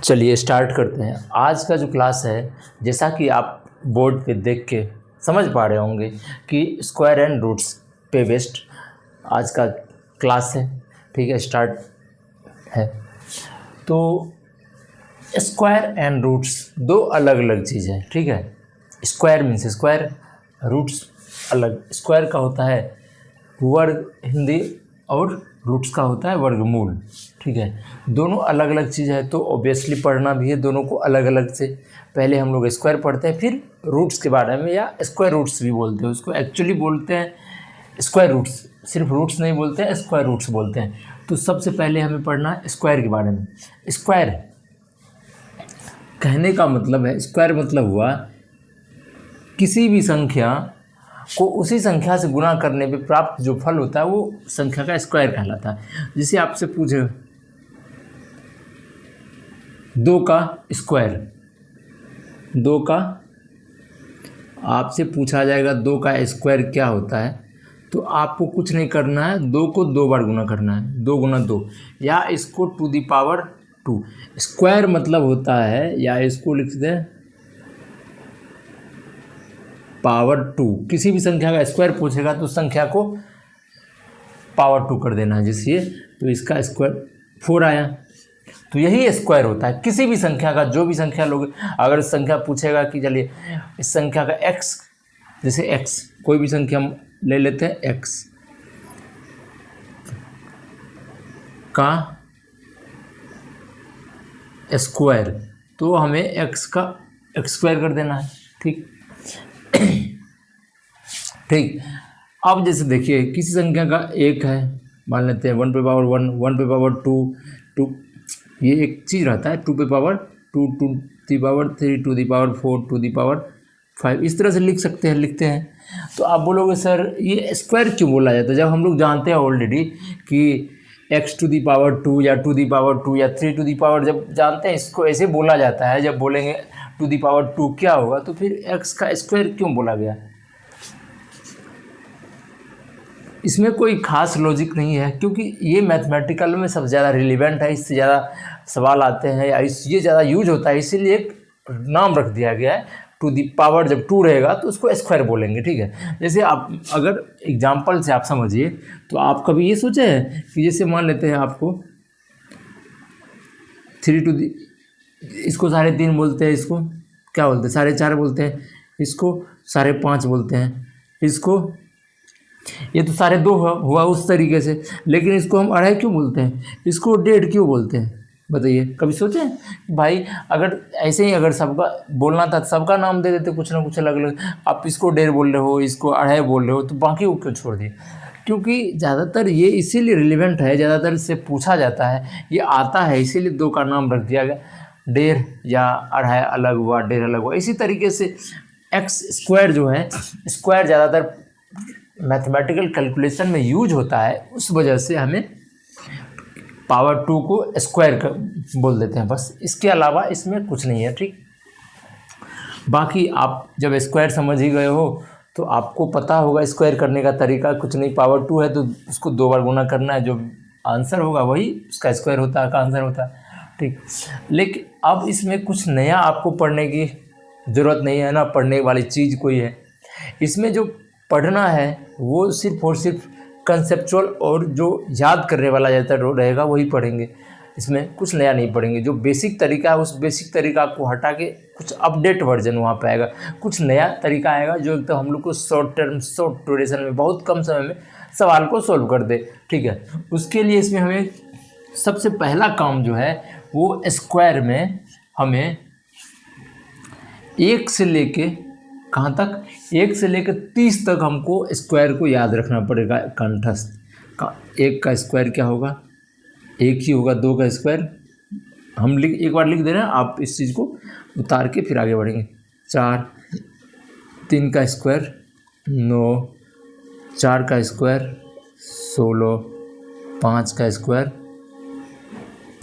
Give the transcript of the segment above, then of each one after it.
चलिए स्टार्ट करते हैं। आज का जो क्लास है, जैसा कि आप बोर्ड पे देख के समझ पा रहे होंगे कि स्क्वायर एंड रूट्स पे बेस्ड आज का क्लास है। ठीक है, स्टार्ट है। तो स्क्वायर एंड रूट्स दो अलग अलग चीज़ है। ठीक है, स्क्वायर मीन्स स्क्वायर, रूट्स अलग। स्क्वायर का होता है वर्ग हिंदी और रूट्स का होता है वर्गमूल। ठीक है, दोनों अलग अलग चीज़ है, तो ऑब्वियसली पढ़ना भी है दोनों को अलग अलग से। पहले हम लोग स्क्वायर पढ़ते हैं, फिर रूट्स के बारे में, या स्क्वायर रूट्स भी बोलते हैं उसको, एक्चुअली बोलते हैं स्क्वायर रूट्स, सिर्फ रूट्स नहीं बोलते हैं, स्क्वायर रूट्स बोलते हैं। तो सबसे पहले हमें पढ़ना है स्क्वायर के बारे में। स्क्वायर कहने का मतलब है, स्क्वायर मतलब हुआ किसी भी संख्या को उसी संख्या से गुणा करने पे प्राप्त जो फल होता है वो संख्या का स्क्वायर कहलाता है। जैसे आपसे पूछे 2 का स्क्वायर, 2 का आपसे पूछा जाएगा 2 का स्क्वायर क्या होता है, तो आपको कुछ नहीं करना है, 2 को 2 बार गुणा करना है, 2 गुना 2, या इसको टू दी पावर 2। स्क्वायर मतलब होता है, या इसको लिख दें पावर 2। किसी भी संख्या का स्क्वायर पूछेगा तो संख्या को पावर 2 कर देना है। जैसे तो इसका स्क्वायर 4 आया, तो यही स्क्वायर होता है किसी भी संख्या का। जो भी संख्या लोग, अगर संख्या पूछेगा कि चलिए इस संख्या का x, जैसे x, कोई भी संख्या हम ले लेते हैं x का स्क्वायर, तो हमें x का स्क्वायर कर देना है। ठीक ठीक। अब जैसे देखिए किसी संख्या का 1 है, मान लेते हैं 1 पे पावर 1, 1 पे पावर 2, 2, ये एक चीज़ रहता है 2 पे power 2, 2 the power 3, 2 the power 4, 2 the power 5, इस तरह से लिखते हैं। तो आप बोलोगे सर ये स्क्वायर क्यों बोला जाता है, जब हम लोग जानते हैं ऑलरेडी कि x टू दी पावर 2 या 2 दी पावर 2 या 3 टू दी पावर, जब जानते हैं इसको ऐसे बोला जाता है, जब बोलेंगे 2 दी पावर 2 क्या होगा, तो फिर x का स्क्वायर क्यों बोला गया। इसमें कोई खास लॉजिक नहीं है, क्योंकि ये मैथमेटिकल में सबसे ज़्यादा रिलेवेंट है, इससे ज़्यादा सवाल आते हैं या ये ज़्यादा यूज होता है, इसीलिए एक नाम रख दिया गया है। टू दी पावर जब 2 रहेगा तो उसको स्क्वायर बोलेंगे। ठीक है, जैसे आप अगर एग्जांपल से आप समझिए, तो आप कभी ये सोचे हैं कि जैसे मान लेते हैं आपको 3 टू दी, इसको 3.5 बोलते हैं, इसको क्या बोलते हैं 4.5 बोलते हैं, इसको 5.5 बोलते हैं, इसको ये तो 2.5 हुआ उस तरीके से। लेकिन इसको हम 2.5 क्यों बोलते हैं, इसको 1.5 क्यों बोलते हैं, बताइए। कभी सोचे भाई, अगर ऐसे ही अगर सबका बोलना था, सबका नाम दे देते कुछ ना कुछ अलग अलग। आप इसको 1.5 बोल रहे हो, इसको 2.5 बोल रहे हो, तो बाकी को क्यों छोड़ दिए। क्योंकि ज़्यादातर ये इसीलिए रिलेवेंट है, ज़्यादातर इससे पूछा जाता है, ये आता है, इसीलिए 2 का नाम रख दिया गया। 1.5 या 2.5 अलग हुआ, 1.5 अलग हुआ। इसी तरीके से एक्स स्क्वायर जो है, स्क्वायर ज़्यादातर मैथमेटिकल कैलकुलेशन में यूज होता है, उस वजह से हमें पावर 2 को स्क्वायर बोल देते हैं, बस। इसके अलावा इसमें कुछ नहीं है। ठीक, बाकी आप जब स्क्वायर समझ ही गए हो तो आपको पता होगा स्क्वायर करने का तरीका। कुछ नहीं, पावर 2 है तो उसको 2 बार गुना करना है, जो आंसर होगा वही उसका स्क्वायर होता है, का आंसर होता है। ठीक, लेकिन अब इसमें कुछ नया आपको पढ़ने की ज़रूरत नहीं है ना, पढ़ने वाली चीज़ कोई है इसमें। जो पढ़ना है वो सिर्फ और सिर्फ कंसेप्चुअल और जो याद करने वाला ज़्यादातर रहेगा वही पढ़ेंगे। इसमें कुछ नया नहीं पढ़ेंगे। जो बेसिक तरीका है उस बेसिक तरीका को हटा के कुछ अपडेट वर्जन वहाँ पे आएगा, कुछ नया तरीका आएगा जो एकदम हम लोग को शॉर्ट ड्यूरेशन में, बहुत कम समय में सवाल को सॉल्व कर दे। ठीक है, उसके लिए इसमें हमें सबसे पहला काम जो है वो स्क्वायर में हमें 1 से लेके कहाँ तक, 1 से लेकर 30 तक हमको स्क्वायर को याद रखना पड़ेगा कंठस्थ। 1 का स्क्वायर क्या होगा, 1 ही होगा। 2 का स्क्वायर हम एक बार लिख दे रहे हैं, आप इस चीज़ को उतार के फिर आगे बढ़ेंगे। 4, 3 का स्क्वायर 9, 4 का स्क्वायर 16, 5 का स्क्वायर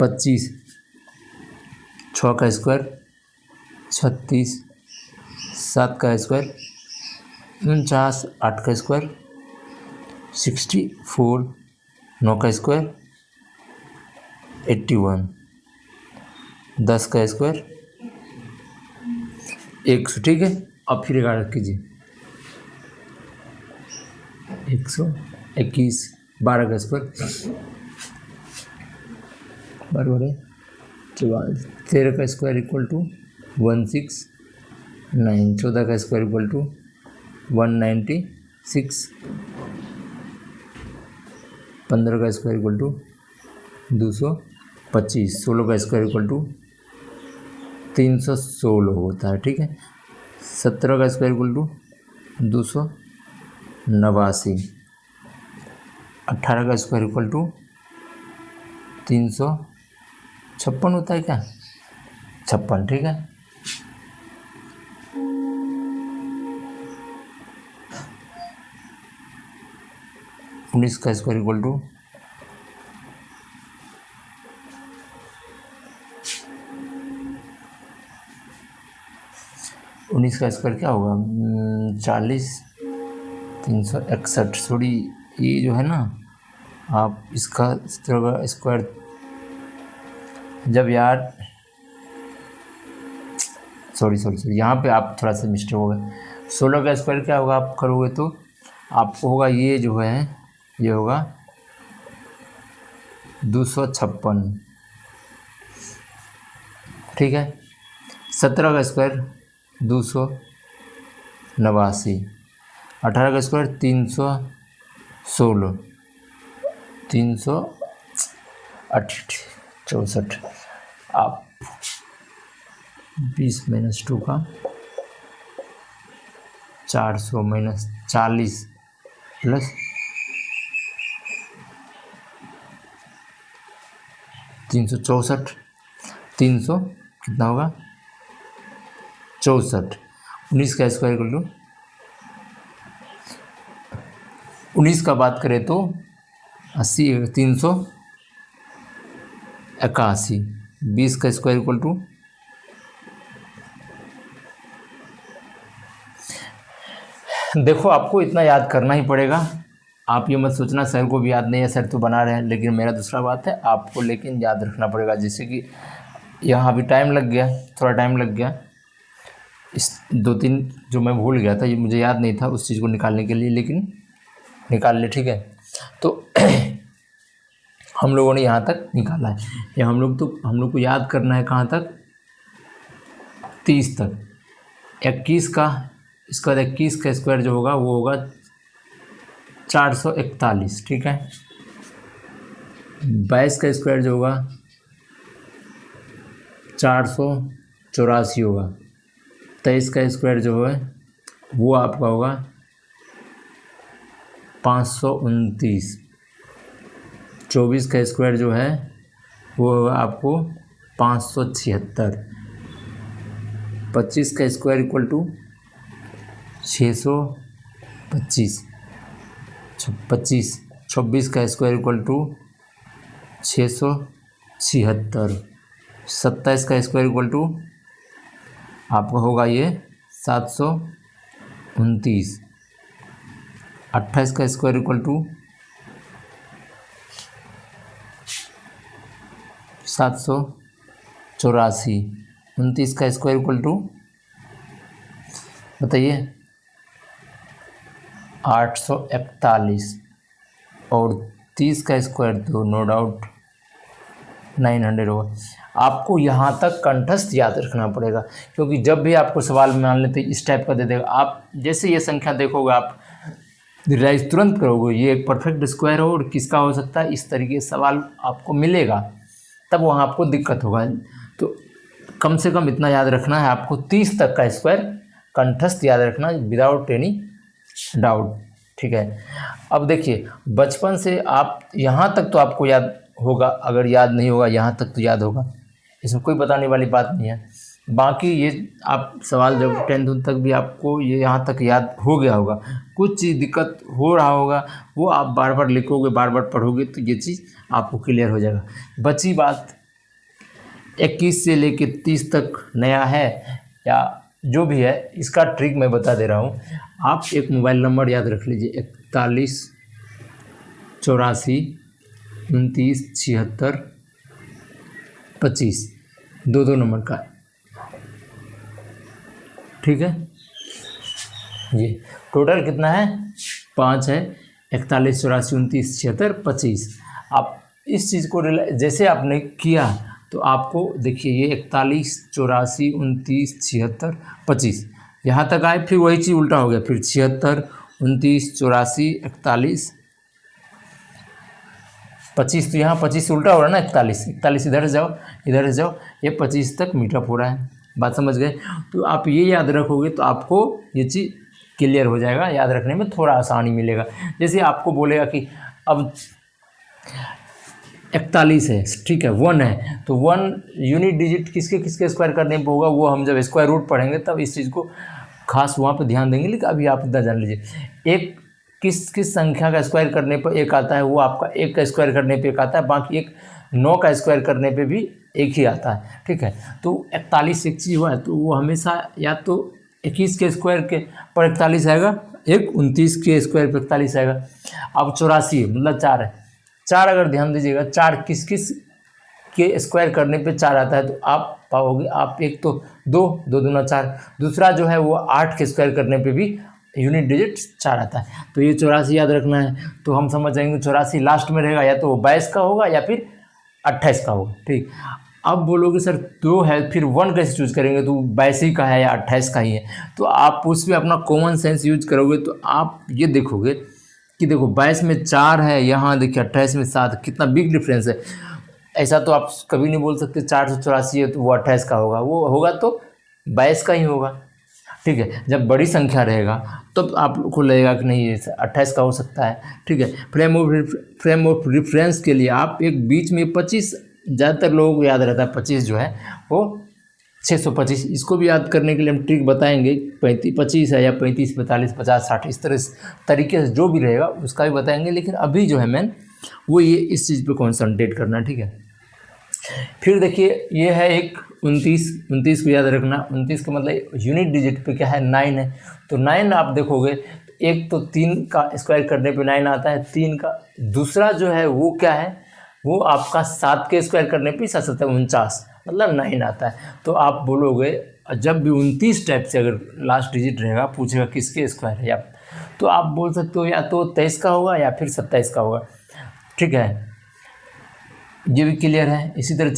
25, 6 का स्क्वायर 36, 7 का स्क्वायर 49, 8 का स्क्वायर 64, 9 का स्क्वायर 81, 10 का स्क्वायर 100, ठीक है। अब फिर 11 कीजिए, 121, 12 का स्क्वायर 12, 13 का स्क्वायर इक्वल टू 169, 14 का स्क्वायर इक्वल टू 196, 15 का स्क्वायर इक्वल टू 225, 16 का स्क्वायर इक्वल टू 316 होता है, ठीक है। 17 का स्क्वायर इक्वल टू 289, 18 का स्क्वायर इक्वल टू 356 होता है क्या, 56, ठीक है। 19 का स्क्वायर इक्वल टू 19 का स्क्वायर क्या होगा, 40, 361। सॉरी, ये जो है ना, आप इसका इस तरह का स्क्वायर जब यार सॉरी यहाँ पे आप थोड़ा सा मिस्टेक होगा। 16 का स्क्वायर क्या होगा आप करोगे तो आपको होगा, ये जो है ये होगा 256, ठीक है। 17 का स्क्वायर 289, 18 का स्क्वायर 316, 364। आप 20 - 2 का 400 - 40 प्लस 364, 300 कितना होगा 64। 19 का स्क्वायर कर लो, 19 का बात करें तो 80, 381। 20 का स्क्वायर इक्वल टू देखो, आपको इतना याद करना ही पड़ेगा। आप ये मत सोचना सर को भी याद नहीं है, सर तो बना रहे हैं, लेकिन मेरा दूसरा बात है, आपको लेकिन याद रखना पड़ेगा। जैसे कि यहाँ भी टाइम लग गया, थोड़ा टाइम लग गया, इस 2-3 जो मैं भूल गया था, ये मुझे याद नहीं था उस चीज़ को निकालने के लिए, लेकिन निकाल ले, ठीक है। तो हम लोगों ने यहाँ तक निकाला है, या हम लोग को याद करना है कहाँ तक, 30 तक। 21 का, इसका 21 का स्क्वायर जो होगा वो होगा 441, ठीक है। 22 का स्क्वायर जो होगा 484 होगा। 23 का स्क्वायर जो है वो आपका होगा 529। 24 का स्क्वायर जो है वो होगा आपको 576। 25 का स्क्वायर इक्वल टू 625। 26 का स्क्वायर इक्वल टू 676। 27 का स्क्वायर इक्वल टू आपका होगा ये 729। 28 का स्क्वायर इक्वल टू 784। 29 का स्क्वायर इक्वल टू बताइए 841, और 30 का स्क्वायर तो नो डाउट 900 होगा। आपको यहाँ तक कंठस्थ याद रखना पड़ेगा, क्योंकि जब भी आपको सवाल में मान लेते इस टाइप का दे देगा, आप जैसे ये संख्या देखोगे आप रियलाइज तुरंत करोगे ये एक परफेक्ट स्क्वायर हो और किसका हो सकता है, इस तरीके से सवाल आपको मिलेगा, तब वहाँ आपको दिक्कत होगा। तो कम से कम इतना याद रखना है आपको, 30 तक का स्क्वायर कंठस्थ याद रखना विदाउट एनी डाउट, ठीक है। अब देखिए, बचपन से आप यहाँ तक तो आपको याद होगा, अगर याद नहीं होगा यहाँ तक तो याद होगा, इसमें कोई बताने वाली बात नहीं है। बाकी ये आप सवाल जब 10th तक भी आपको ये यहाँ तक याद हो गया होगा, कुछ चीज़ दिक्कत हो रहा होगा वो आप बार बार लिखोगे, बार बार पढ़ोगे तो ये चीज़ आपको क्लियर हो जाएगा। बची बात 21 से लेके 30 तक नया है या जो भी है, इसका ट्रिक मैं बता दे रहा हूँ। आप एक मोबाइल नंबर याद रख लीजिए, 41 84 29 76 25। दो दो नंबर का, ठीक है। ये टोटल कितना है, 5 है, 41, 84, 29, 76, 25। आप इस चीज़ को जैसे आपने किया तो आपको देखिए ये 41, 84, 29, 76, 25 यहाँ तक आए, फिर वही चीज़ उल्टा हो गया, फिर 76, 29, 84, 41, 25, तो यहाँ 25 से उल्टा हो रहा है ना, 41, 41 इधर से जाओ, इधर से जाओ, ये 25 तक मीटअप हो रहा है। बात समझ गए? तो आप ये याद रखोगे तो आपको ये चीज़ क्लियर हो जाएगा, याद रखने में थोड़ा आसानी मिलेगा। जैसे आपको बोलेगा कि अब 41 है, ठीक है, 1 है, तो 1 यूनिट डिजिट किसके किसके स्क्वायर करने पर होगा, वो हम जब स्क्वायर रूट पढ़ेंगे तब इस चीज़ को खास वहाँ पर ध्यान देंगे। लेकिन अभी आप इतना जान लीजिए, एक किस किस संख्या का स्क्वायर करने पर एक आता है, वो आपका 1 का स्क्वायर करने पे एक आता है, बाकी एक 9 का स्क्वायर करने पे भी एक ही आता है, ठीक है। तो 41 एक चीज़ हुआ है, तो वो हमेशा या तो 21 के स्क्वायर के पर 41 आएगा, एक 29 के स्क्वायर पर 41 आएगा। अब 84 मतलब 4 है, 4 अगर ध्यान दीजिएगा, 4 किस किस के स्क्वायर करने पे 4 आता है, तो आप पाओगे, आप एक तो 2, 2 दूना 4, दूसरा जो है वो 8 के स्क्वायर करने पे भी यूनिट डिजिट 4 आता है। तो ये 84 याद रखना है। तो हम समझ जाएंगे 84 लास्ट में रहेगा, या तो 22 का होगा या फिर 28 का होगा, ठीक। अब बोलोगे सर 2 है, फिर 1 कैसे चूज करेंगे, तो 22 ही का है या 28 का ही है, तो आप उसमें अपना कॉमन सेंस यूज करोगे। तो आप ये देखोगे कि देखो 22 में 4 है, यहाँ देखिए 28 में 7, कितना बिग डिफरेंस है। ऐसा तो आप कभी नहीं बोल सकते 484 है तो वो 28 का होगा, वो होगा तो 22 का ही होगा, ठीक है। जब बड़ी संख्या रहेगा तब तो आपको लगेगा कि नहीं ये 28 का हो सकता है, ठीक है। फ्रेम ऑफ रेफरेंस के लिए आप एक बीच में 25, ज़्यादातर लोगों को याद रहता है 25 जो है वो 625, इसको भी याद करने के लिए हम ट्रिक बताएंगे, 25 है या 35, 45, 50, 60, इस तरह तरीके से जो भी रहेगा उसका भी बताएंगे। लेकिन अभी जो है मैन वो ये इस चीज़ पे कॉन्सनट्रेट करना, ठीक है। फिर देखिए ये है एक 29 को याद रखना, 29 का मतलब यूनिट डिजिट पे क्या है, 9 है। तो 9 आप देखोगे एक तो 3 का स्क्वायर करने पे 9 आता है, 3 का, दूसरा जो है वो क्या है, वो आपका 7 के स्क्वायर करने पे 7 7 49 मतलब 9 आता है। तो आप बोलोगे जब भी 29 टाइप से अगर लास्ट डिजिट रहेगा, पूछेगा किसके स्क्वायर है, या तो आप बोल सकते हो या तो 23 का होगा या फिर 27 का होगा, ठीक है। ये भी क्लियर है। इसी तरह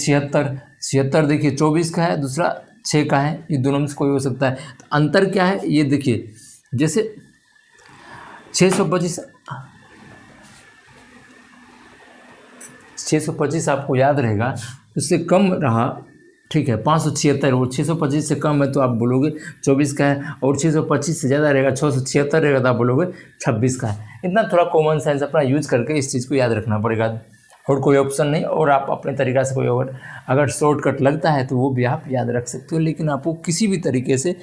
76 देखिए 24 का है, दूसरा 6 का है, ये दोनों में से कोई हो सकता है। तो अंतर क्या है ये देखिए, जैसे 625 आपको याद रहेगा, उससे कम रहा, ठीक है, 576, और 625 से कम है तो आप बोलोगे 24 का है, और 625 से ज़्यादा रहेगा, 676 रहेगा तो आप बोलोगे 26 का है। इतना थोड़ा कॉमन सेंस अपना यूज करके इस चीज़ को याद रखना पड़ेगा, और कोई ऑप्शन नहीं। और आप अपने तरीक़ा से कोई अगर शॉर्टकट लगता है तो वो भी आप याद रख सकते हो, लेकिन आपको किसी भी तरीके से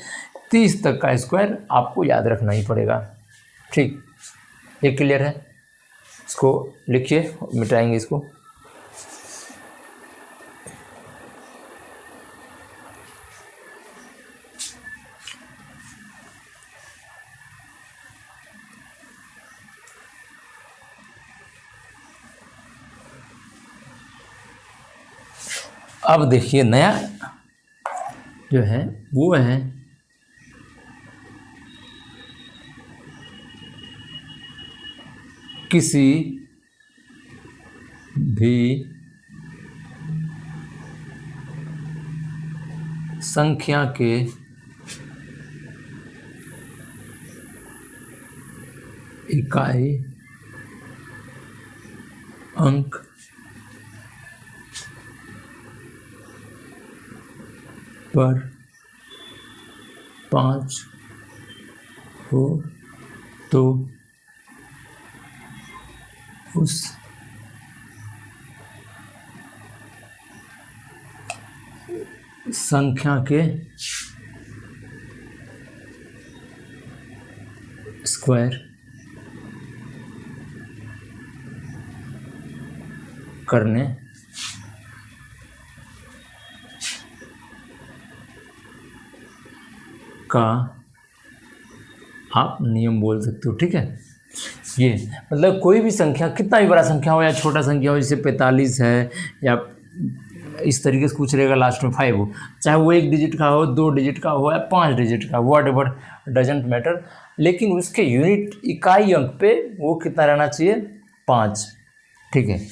30 तक का स्क्वायर आपको याद रखना ही पड़ेगा, ठीक। ये क्लियर है, इसको लिखिए, मिटाएंगे इसको। अब देखिए नया जो है वो है किसी भी संख्या के इकाई अंक पर 5 हो तो उस संख्या के स्क्वायर करने का आप नियम बोल सकते हो, ठीक है। ये मतलब कोई भी संख्या, कितना भी बड़ा संख्या हो या छोटा संख्या हो, जैसे 45 है या इस तरीके से कुछ रहेगा, लास्ट में 5 हो, चाहे वो 1 डिजिट का हो, 2 डिजिट का हो या 5 डिजिट का, वॉट एवर, डजेंट मैटर, लेकिन उसके यूनिट इकाई अंक पे वो कितना रहना चाहिए, 5। ठीक है,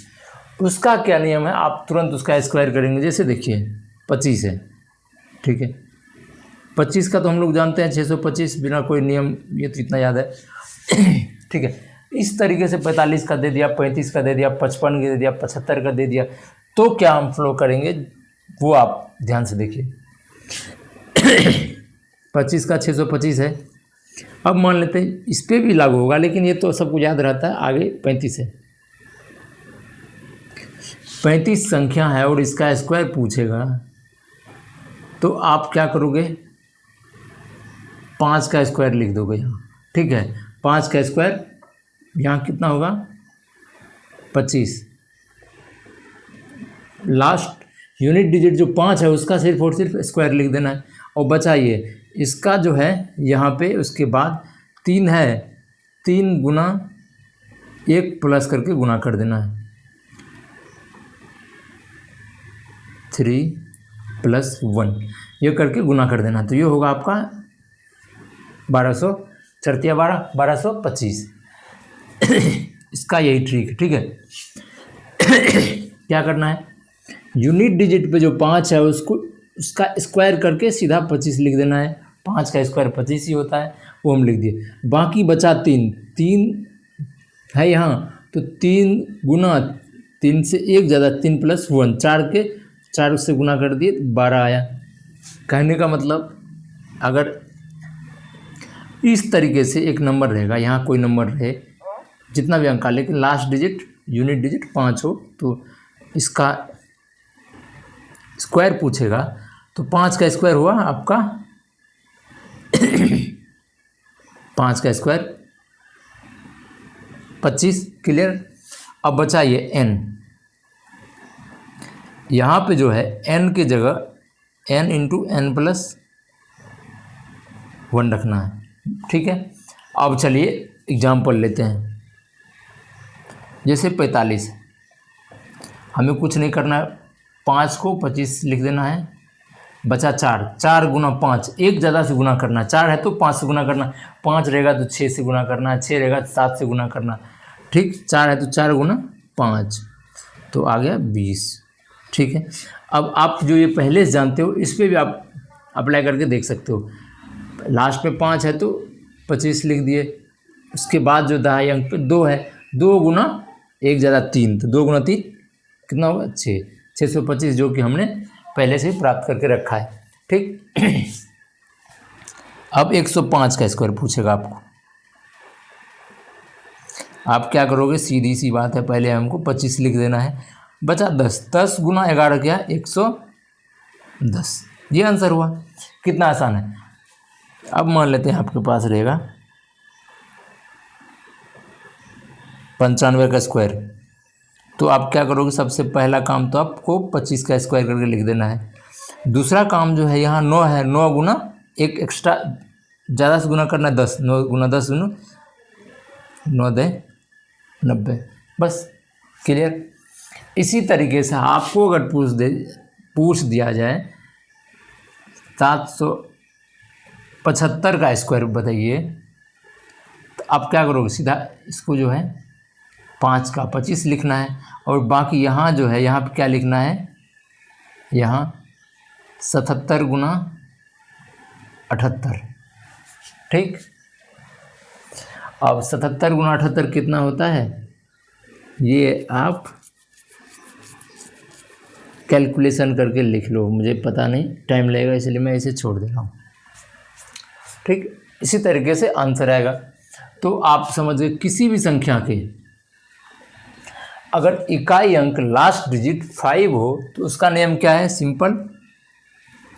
उसका क्या नियम है, आप तुरंत उसका स्क्वायर करेंगे। जैसे देखिए 25 है, ठीक है, 25 का तो हम लोग जानते हैं 625, बिना कोई नियम, ये तो इतना याद है। ठीक है, इस तरीके से 45 का दे दिया, 35 का दे दिया, 55 का दे दिया, 75 का दे दिया, तो क्या हम फ्लो करेंगे वो आप ध्यान से देखिए। 25 का 625 है, अब मान लेते हैं इस पर भी लागू होगा, लेकिन ये तो सबको याद रहता है, आगे 35 है, 35 संख्या है और इसका स्क्वायर पूछेगा, तो आप क्या करोगे, 5 का स्क्वायर लिख दोगे यहाँ। ठीक है, 5 का स्क्वायर यहाँ कितना होगा, 25, लास्ट यूनिट डिजिट जो 5 है उसका सिर्फ और सिर्फ स्क्वायर लिख देना है, और बचाइए इसका जो है यहाँ पे, उसके बाद 3 है, 3 गुना 1 प्लस करके गुना कर देना है, 3 + 1 ये करके गुना कर देना, तो ये होगा आपका 1200, 4 × 12 1225। इसका यही ट्रिक है। ठीक है, क्या करना है, यूनिट डिजिट पे जो 5 है उसको, उसका स्क्वायर करके सीधा 25 लिख देना है, 5 का स्क्वायर 25 ही होता है, वो हम लिख दिए। बाकी बचा 3 है यहाँ, तो 3 गुना 3 से 1 ज़्यादा, 3 + 1, 4 से गुना कर दिए, 12 आया। कहने का मतलब, अगर इस तरीके से एक नंबर रहेगा, यहाँ कोई नंबर रहे, जितना भी अंक का, लेकिन लास्ट डिजिट यूनिट डिजिट 5 हो, तो इसका स्क्वायर पूछेगा, तो 5 का स्क्वायर हुआ आपका 5 का स्क्वायर 25, क्लियर। अब बचाइए n, यहाँ पे जो है n की जगह n × n + 1 रखना है। ठीक है, अब चलिए एग्जाम्पल लेते हैं। जैसे 45, हमें कुछ नहीं करना है, 5 को 25 लिख देना है, बचा 4 गुना 5, 1 ज़्यादा से गुना करना है, 4 है तो 5 से गुना करना, 5 रहेगा तो 6 से गुना करना है, 6 रहेगा तो 7 से गुना करना। ठीक, 4 है तो 4 गुना 5, तो आ गया 20। ठीक है, अब आप जो ये पहले से जानते हो, इस पर भी आप अप्लाई करके देख सकते हो। लास्ट में 5 है तो 25 लिख दिए, उसके बाद जो दहाई अंक पे 2 है, 2 गुना 1 ज़्यादा 3, तो 2 गुना 3 कितना होगा, 625, जो कि हमने पहले से ही प्राप्त करके रखा है। ठीक, अब 105 का स्क्वायर पूछेगा आपको, आप क्या करोगे, सीधी सी बात है, पहले हमको 25 लिख देना है, बचा 10, 10 गुना 11 क्या, 110, ये आंसर हुआ। कितना आसान है। अब मान लेते हैं आपके पास रहेगा 95 का स्क्वायर, तो आप क्या करोगे, सबसे पहला काम तो आपको 25 का स्क्वायर करके लिख देना है। दूसरा काम जो है, यहाँ 9 है, 9 गुना 1 एक्स्ट्रा ज़्यादा से गुना करना है, 10, 9 गुना 10 गुना 9 × 90, बस, क्लियर। इसी तरीके से आपको अगर पूछ दिया जाए 775 का स्क्वायर बताइए, तो आप क्या करोगे, सीधा इसको जो है 5 का 25 लिखना है, और बाकी यहाँ जो है, यहाँ पे क्या लिखना है, यहाँ 77 गुना 78। ठीक, अब 77 गुना 78 कितना होता है, ये आप कैलकुलेशन करके लिख लो, मुझे पता नहीं, टाइम लगेगा, इसलिए मैं इसे छोड़ दे रहा हूँ। ठीक, इसी तरीके से आंसर आएगा। तो आप समझिए, किसी भी संख्या के अगर इकाई अंक लास्ट डिजिट 5 हो, तो उसका नियम क्या है, सिंपल,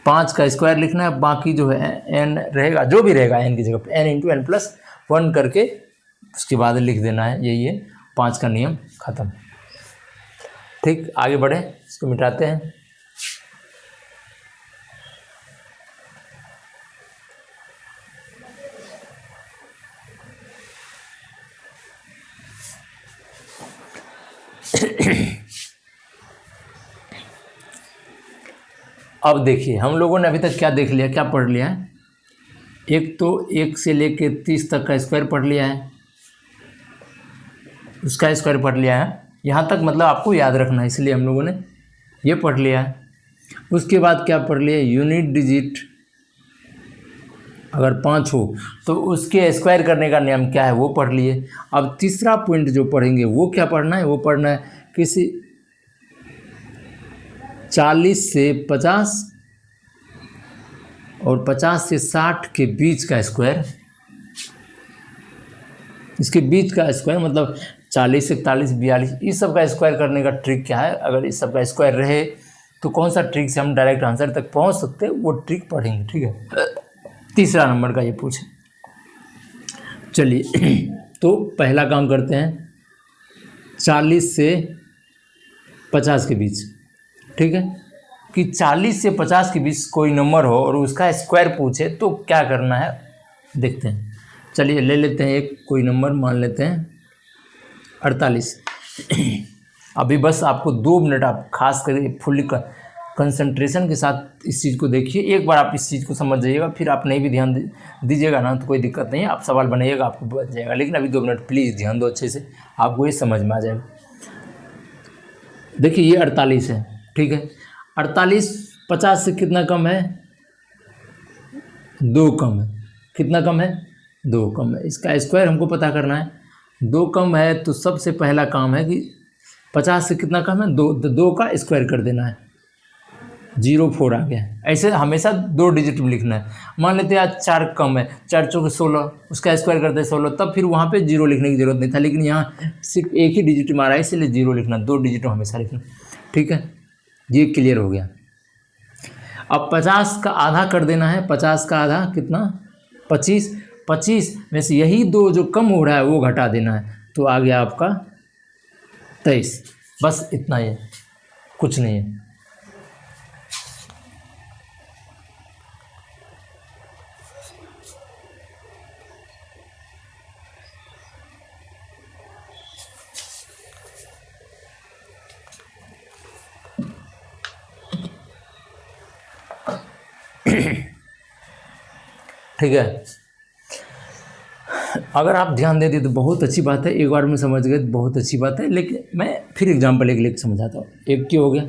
5 का स्क्वायर लिखना है, बाकी जो है n रहेगा, जो भी रहेगा n की जगह पे n × n + 1 करके उसके बाद लिख देना है, यही है 5 का नियम, ख़त्म। ठीक, आगे बढ़े, इसको मिटाते हैं। अब देखिए हम लोगों ने अभी तक क्या देख लिया, क्या पढ़ लिया है, एक तो 1 से लेके 30 तक का स्क्वायर पढ़ लिया है, उसका स्क्वायर पढ़ लिया है, यहाँ तक मतलब आपको याद रखना है, इसलिए हम लोगों ने ये पढ़ लिया है। उसके बाद क्या पढ़ लिया, यूनिट डिजिट अगर 5 हो तो उसके स्क्वायर करने का नियम क्या है वो पढ़ लिए। अब तीसरा पॉइंट जो पढ़ेंगे वो क्या पढ़ना है, वो पढ़ना है किसी 40 से 50 और 50 से 60 के बीच का स्क्वायर, इसके बीच का स्क्वायर मतलब 40, 41, 42, इस सब का स्क्वायर करने का ट्रिक क्या है। अगर इस सब का स्क्वायर रहे तो कौन सा ट्रिक से हम डायरेक्ट आंसर तक पहुंच सकते हैं, वो ट्रिक पढ़ेंगे, ठीक है। तीसरा नंबर का ये पूछे, चलिए तो पहला काम करते हैं 40 से 50 के बीच, ठीक है, कि 40 से 50 के बीच कोई नंबर हो और उसका स्क्वायर पूछे तो क्या करना है देखते हैं। चलिए ले लेते हैं एक कोई नंबर, मान लेते हैं 48। अभी बस आपको 2 मिनट आप खास करके फुल्ली कंसंट्रेशन के साथ इस चीज़ को देखिए। एक बार आप इस चीज़ को समझ जाइएगा, फिर आप नहीं भी ध्यान दीजिएगा ना तो कोई दिक्कत नहीं है, आप सवाल बनाइएगा आपको बच जाएगा। लेकिन अभी 2 मिनट प्लीज़ ध्यान दो अच्छे से, आपको ये समझ में आ जाएगा। देखिए ये 48 है, ठीक है। 48 50 से कितना कम है, 2 कम है। कितना कम है, 2 कम है। इसका स्क्वायर हमको पता करना है, 2 कम है तो सबसे पहला काम है कि 50 से कितना कम है, 2 का स्क्वायर कर देना है, 04 आ गया। ऐसे हमेशा 2 डिजिट में लिखना है। मान लेते हैं आज 4 कम है, 4 चौके 16, उसका स्क्वायर करते हैं 16, तब फिर वहाँ पे 0 लिखने की जरूरत नहीं था, लेकिन यहाँ सिर्फ एक ही डिजिट मारा है इसलिए 0 लिखना, 2 डिजिट हमेशा लिखना, ठीक है। ये क्लियर हो गया। अब 50 का आधा कर देना है, 50 का आधा कितना, 25, 25 में से यही 2 जो कम हो रहा है वो घटा देना है, तो आ गया आपका 23। बस इतना ही है, कुछ नहीं है। ठीक है, अगर आप ध्यान दे दिए तो बहुत अच्छी बात है, एक बार में समझ गए तो बहुत अच्छी बात है। लेकिन मैं फिर एग्जांपल एक लेकर समझाता हूँ। एक क्यों हो गया,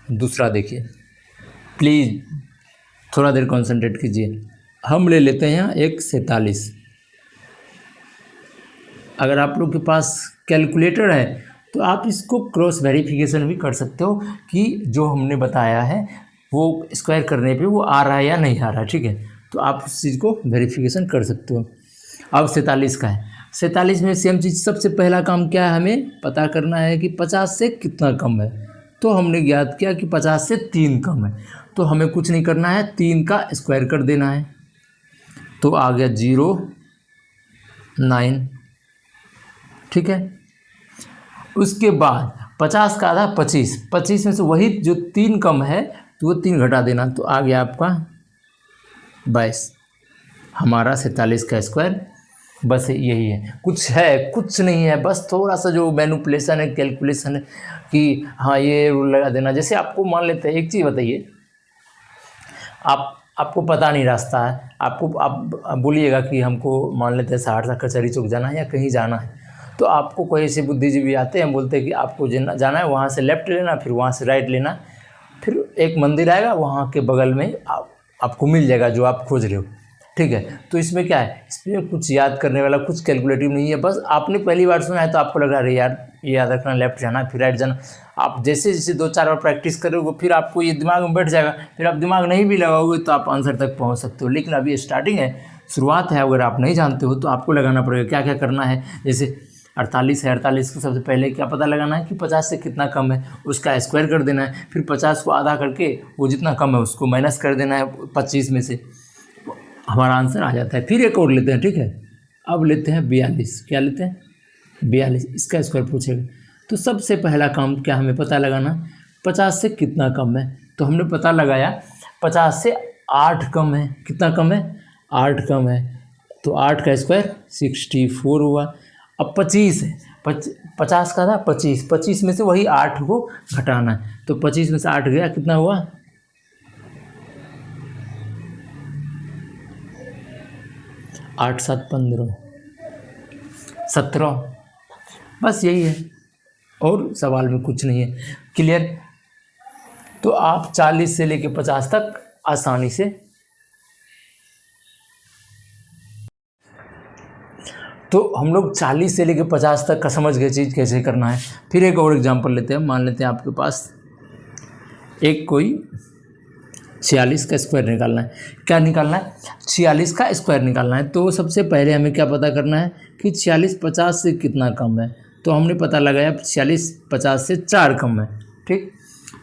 दूसरा देखिए, प्लीज़ थोड़ा देर कंसंट्रेट कीजिए। हम ले लेते हैं यहाँ एक 47। अगर आप लोग के पास कैलकुलेटर है तो आप इसको क्रॉस वेरिफिकेशन भी कर सकते हो कि जो हमने बताया है वो स्क्वायर करने पे वो आ रहा है या नहीं आ रहा है, ठीक है। तो आप उस चीज़ को वेरिफिकेशन कर सकते हो। अब 47 का है, 47 में सेम चीज़, सबसे पहला काम क्या है, हमें पता करना है कि 50 से कितना कम है। तो हमने ज्ञात किया कि 50 से 3 कम है, तो हमें कुछ नहीं करना है, 3 का स्क्वायर कर देना है, तो आ गया 09, ठीक है। उसके बाद 50 का आधा 25, 25 में से वही जो 3 कम है तो वो 3 घटा देना, तो आ गया आपका 22। हमारा 47 का स्क्वायर बस यही है, कुछ है कुछ नहीं है, बस थोड़ा सा जो मैनिपुलेशन है, कैलकुलेशन है कि हाँ ये रूल लगा देना। जैसे आपको मान लेते हैं, एक चीज़ बताइए, आपको पता नहीं रास्ता है, आप बोलिएगा कि हमको मान लेते हैं सहरसा कचहरी चौक जाना है या कहीं जाना है, तो आपको कोई ऐसे बुद्धिजीवी आते हैं, बोलते हैं कि आपको जाना है, वहाँ से लेफ़्ट लेना, फिर वहाँ से राइट लेना, फिर एक मंदिर आएगा, वहाँ के बगल में आपको मिल जाएगा जो आप खोज रहे हो, ठीक है। तो इसमें क्या है, इसमें कुछ याद करने वाला, कुछ कैलकुलेटिव नहीं है। बस आपने पहली बार सुना है तो आपको लग रहा है अरे यार ये याद रखना, लेफ्ट जाना फिर राइट जाना। आप जैसे जैसे 2-4 बार प्रैक्टिस करोगे फिर आपको ये दिमाग में बैठ जाएगा, फिर आप दिमाग नहीं भी लगाओगे तो आप आंसर तक पहुँच सकते हो। लेकिन अभी स्टार्टिंग है, शुरुआत है, अगर आप नहीं जानते हो तो आपको लगाना पड़ेगा। क्या क्या करना है, जैसे 48 है, 48 को सबसे पहले क्या पता लगाना है कि 50 से कितना कम है, उसका स्क्वायर कर देना है, फिर 50 को आधा करके वो जितना कम है उसको माइनस कर देना है 25 में से, हमारा आंसर आ जाता है। फिर एक और लेते हैं, ठीक है। अब लेते हैं 42, क्या लेते हैं 42, इसका स्क्वायर पूछेगा। तो सबसे पहला काम क्या हमें पता लगाना, 50 से कितना कम है, तो हमने पता लगाया 50 से 8 कम है। कितना कम है, 8 कम है, तो 8 का स्क्वायर 64 हुआ। अब 25 है, 50 का था 25, 25 में से वही 8 को घटाना है, तो 25 में से 8 गया, कितना हुआ 8 7 15 17, बस यही है और सवाल में कुछ नहीं है। क्लियर? तो आप 40 से लेके 50 तक आसानी से, तो हम लोग 40 से लेके 50 तक का समझ गए चीज़ कैसे करना है। फिर एक और एग्जांपल लेते हैं। मान लेते हैं आपके पास एक कोई 46 का स्क्वायर निकालना है। क्या निकालना है? 46 का स्क्वायर निकालना है। तो सबसे पहले हमें क्या पता करना है कि 46 50 से कितना कम है। तो हमने पता लगाया 46 50 से 4 कम है। ठीक,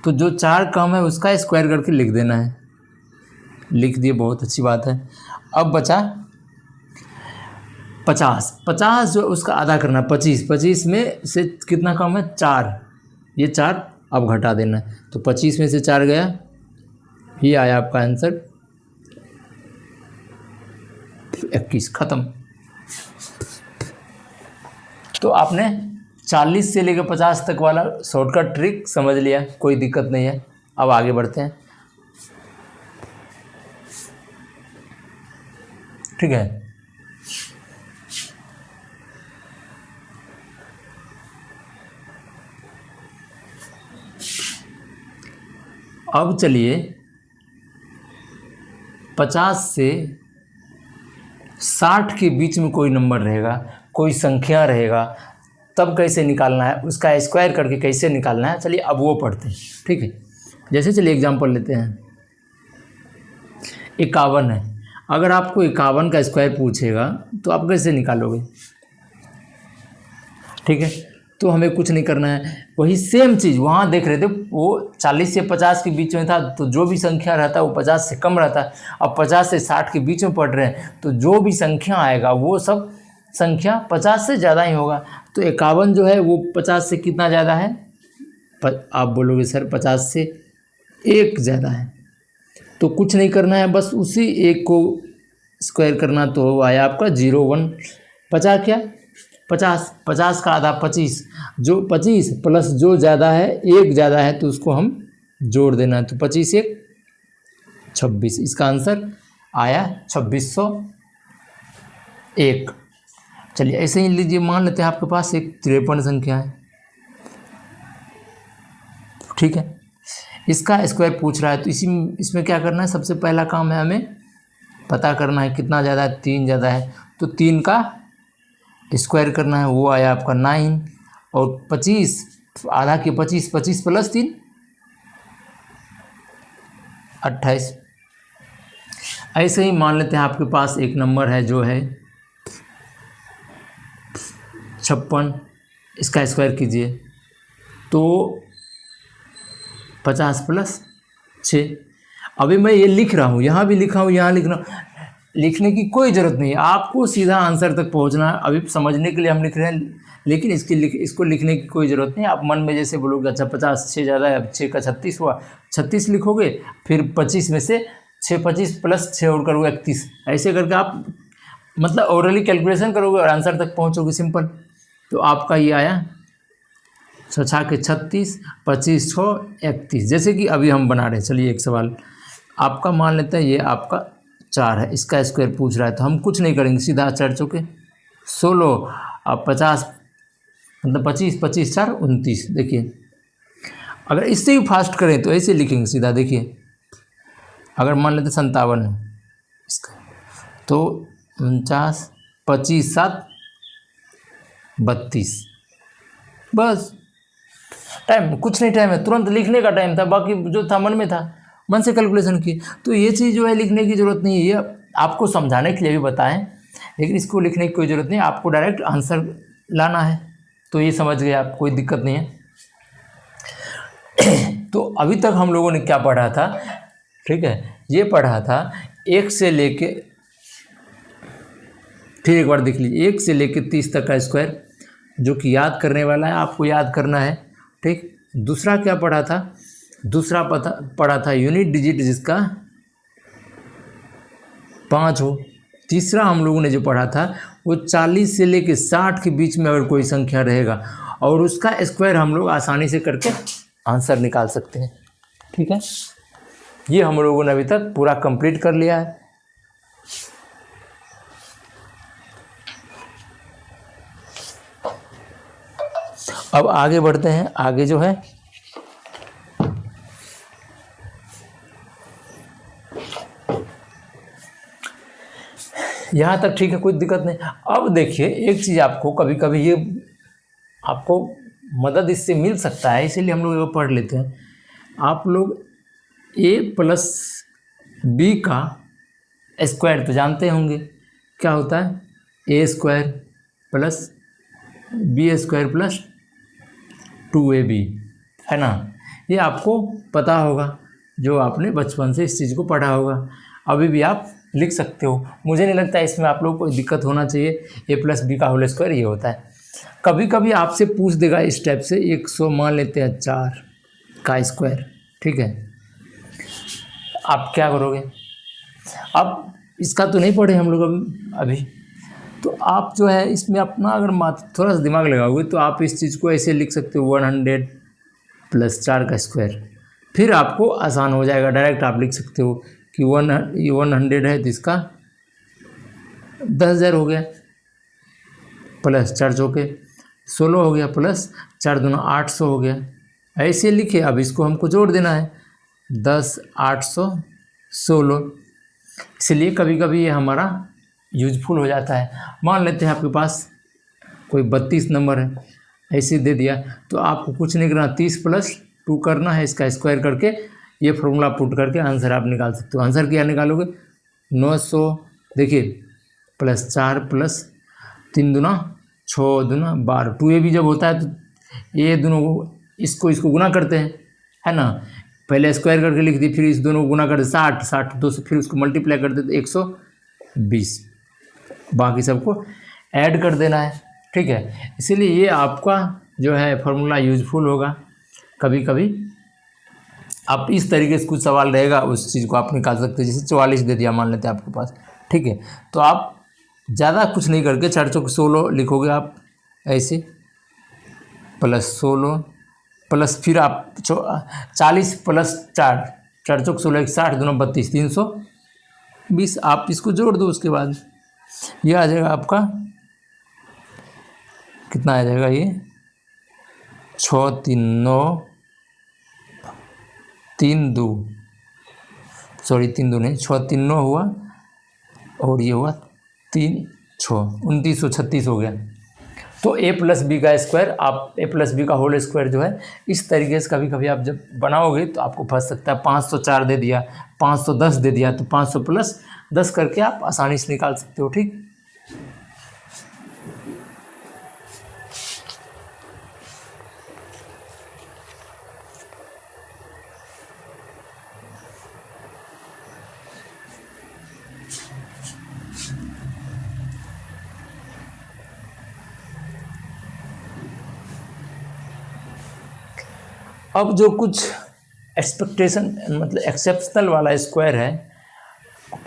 तो जो 4 कम है उसका स्क्वायर करके लिख देना है। लिख दिए, बहुत अच्छी बात है। अब बचा 50 जो उसका आधा करना, 25 में से कितना कम है? 4। ये 4 अब घटा देना है। तो 25 में से 4 गया, ये आया आपका आंसर 21। खत्म। तो आपने 40 से लेकर 50 तक वाला शॉर्टकट ट्रिक समझ लिया, कोई दिक्कत नहीं है। अब आगे बढ़ते हैं। ठीक है, अब चलिए 50 से 60 के बीच में कोई नंबर रहेगा, कोई संख्या रहेगा, तब कैसे निकालना है, उसका स्क्वायर करके कैसे निकालना है, चलिए अब वो पढ़ते हैं। ठीक है, जैसे चलिए एग्जांपल लेते हैं। 51 है। अगर आपको 51 का स्क्वायर पूछेगा तो आप कैसे निकालोगे? ठीक है, तो हमें कुछ नहीं करना है, वही सेम चीज़ वहाँ देख रहे थे, वो 40 से 50 के बीच में था, तो जो भी संख्या रहता है वो 50 से कम रहता है। अब 50 से 60 के बीच में पढ़ रहे हैं, तो जो भी संख्या आएगा वो सब संख्या 50 से ज़्यादा ही होगा। तो 51 जो है वो 50 से कितना ज़्यादा है? आप बोलोगे सर 50 से 1 ज़्यादा है। तो कुछ नहीं करना है, बस उसी 1 को स्क्वायर करना। तो आया आपका 01। 50 क्या? 50 का आधा 25, जो 25 प्लस जो ज़्यादा है 1 ज़्यादा है तो उसको हम जोड़ देना है। तो 25 1 26, इसका आंसर आया 2601। चलिए ऐसे ही लीजिए, मान लेते हैं आपके पास एक 53 संख्या है। ठीक है, इसका स्क्वायर पूछ रहा है, तो इसमें क्या करना है? सबसे पहला काम है हमें पता करना है कितना ज़्यादा है। 3 ज़्यादा है, तो 3 का स्क्वायर करना है। वो आया आपका 9। और 25 आधा के 25, 25 प्लस 3 28। ऐसे ही मान लेते हैं आपके पास एक नंबर है जो है 56। इसका स्क्वायर कीजिए तो 50 प्लस 6। अभी मैं ये लिख रहा हूँ, यहाँ भी लिखा हूँ, यहाँ लिख रहा हूँ। लिखने की कोई ज़रूरत नहीं है, आपको सीधा आंसर तक पहुँचना है। अभी समझने के लिए हम लिख रहे हैं, लेकिन इसको लिखने की कोई ज़रूरत नहीं है। आप मन में जैसे बोलोगे अच्छा 50 6 ज़्यादा है, अब 6 का 36 हुआ, 36 लिखोगे। फिर 25 में से 6 25 प्लस 6 और करोगे 31। ऐसे करके आप मतलब ओरली कैलकुलेशन करोगे और आंसर तक पहुँचोगे, सिंपल। तो आपका ये आया 6 के 36, 25 6 31। जैसे कि अभी हम बना रहे हैं। चलिए एक सवाल आपका मान लेते हैं, ये आपका 4 है, इसका स्क्वायर पूछ रहा है, तो हम कुछ नहीं करेंगे, सीधा 4 चौके 16। अब 50 मतलब 25 25 4 29। देखिए अगर इससे भी फास्ट करें तो ऐसे लिखेंगे सीधा। देखिए अगर मान लेते 57 है इसका, तो 49 25 7 32। बस टाइम कुछ नहीं, टाइम है तुरंत लिखने का टाइम था, बाकी जो था मन में था, मन से कैलकुलेशन की। तो ये चीज़ जो है लिखने की ज़रूरत नहीं है, ये आपको समझाने के लिए भी बताएं, लेकिन इसको लिखने की कोई ज़रूरत नहीं, आपको डायरेक्ट आंसर लाना है। तो ये समझ गए आप, कोई दिक्कत नहीं है। तो अभी तक हम लोगों ने क्या पढ़ा था? ठीक है, ये पढ़ा था 1 से लेके, फिर एक बार देख लीजिए, 1 से लेके 30 तक का स्क्वायर, जो कि याद करने वाला है, आपको याद करना है। ठीक, दूसरा क्या पढ़ा था? दूसरा पढ़ा था यूनिट डिजिट जिसका 5 हो। तीसरा हम लोगों ने जो पढ़ा था वो 40 से लेके 60 के बीच में अगर कोई संख्या रहेगा और उसका स्क्वायर हम लोग आसानी से करके आंसर निकाल सकते हैं। ठीक है, ये हम लोगों ने अभी तक पूरा कंप्लीट कर लिया है। अब आगे बढ़ते हैं। आगे जो है यहाँ तक ठीक है, कोई दिक्कत नहीं। अब देखिए एक चीज़, आपको कभी कभी ये आपको मदद इससे मिल सकता है, इसीलिए हम लोग ये पढ़ लेते हैं। आप लोग a प्लस बी का स्क्वायर तो जानते होंगे, क्या होता है? A square plus b square plus 2ab, है ना? ये आपको पता होगा, जो आपने बचपन से इस चीज़ को पढ़ा होगा। अभी भी आप लिख सकते हो, मुझे नहीं लगता इसमें आप लोग को कोई दिक्कत होना चाहिए। ए प्लस बी का होल स्क्वायर ये होता है। कभी कभी आपसे पूछ देगा इस टाइप से, 100 मान लेते हैं 4 का स्क्वायर, ठीक है? आप क्या करोगे? अब इसका तो नहीं पढ़े हम लोग अभी, तो आप जो है इसमें अपना अगर थोड़ा सा दिमाग लगाओगे तो आप इस चीज़ को ऐसे लिख सकते हो, 100 प्लस 4 का स्क्वायर। फिर आपको आसान हो जाएगा, डायरेक्ट आप लिख सकते हो कि 100 है तो इसका 10,000 हो गया, प्लस 4 चौके 16 हो गया, प्लस 4 दूना 800 हो गया। ऐसे लिखे। अब इसको हमको जोड़ देना है, 10 800 16। इसलिए कभी कभी ये हमारा यूजफुल हो जाता है। मान लेते हैं आपके पास कोई 32 नंबर है, ऐसे दे दिया तो आपको कुछ नहीं करना, 30 प्लस 2 करना है, इसका स्क्वायर करके ये फॉर्मूला पुट करके आंसर आप निकाल सकते हो। आंसर क्या निकालोगे? 900, देखिए प्लस 4 प्लस 3 दूना 6 दूना 12। 2ab जब होता है तो ये दोनों इसको गुना करते हैं, है ना? पहले स्क्वायर करके लिख दी, फिर इस दोनों को गुना करते 60 2 से, फिर उसको मल्टीप्लाई कर देते 120। बाकी सबको ऐड कर देना है, ठीक है? इसीलिए ये आपका जो है फार्मूला यूजफुल होगा। कभी कभी आप इस तरीके से कुछ सवाल रहेगा, उस चीज़ को आप निकाल सकते हैं। जैसे 44 दे दिया मान लेते हैं आपके पास, ठीक है? तो आप ज़्यादा कुछ नहीं करके 4 चौक 16 लिखोगे आप ऐसे, प्लस 16 प्लस फिर आप 40 प्लस 4 4 चौक 16 60 दूना 32 320। आप इसको जोड़ दो, उसके बाद ये आ जाएगा आपका, कितना आ जाएगा ये? 6 3 9 3 2 सॉरी 3 2 नहीं, 6 3 9 हुआ, और ये हुआ 3 6 2936 हो गया। तो a प्लस बी का स्क्वायर, आप a प्लस बी का होल स्क्वायर जो है इस तरीके से कभी कभी आप जब बनाओगे तो आपको फंस सकता है। 504 दे दिया, 510 दे दिया, तो 500 प्लस 10 करके आप आसानी से निकाल सकते हो, ठीक? अब जो कुछ एक्सपेक्टेशन मतलब एक्सेप्शनल वाला स्क्वायर है,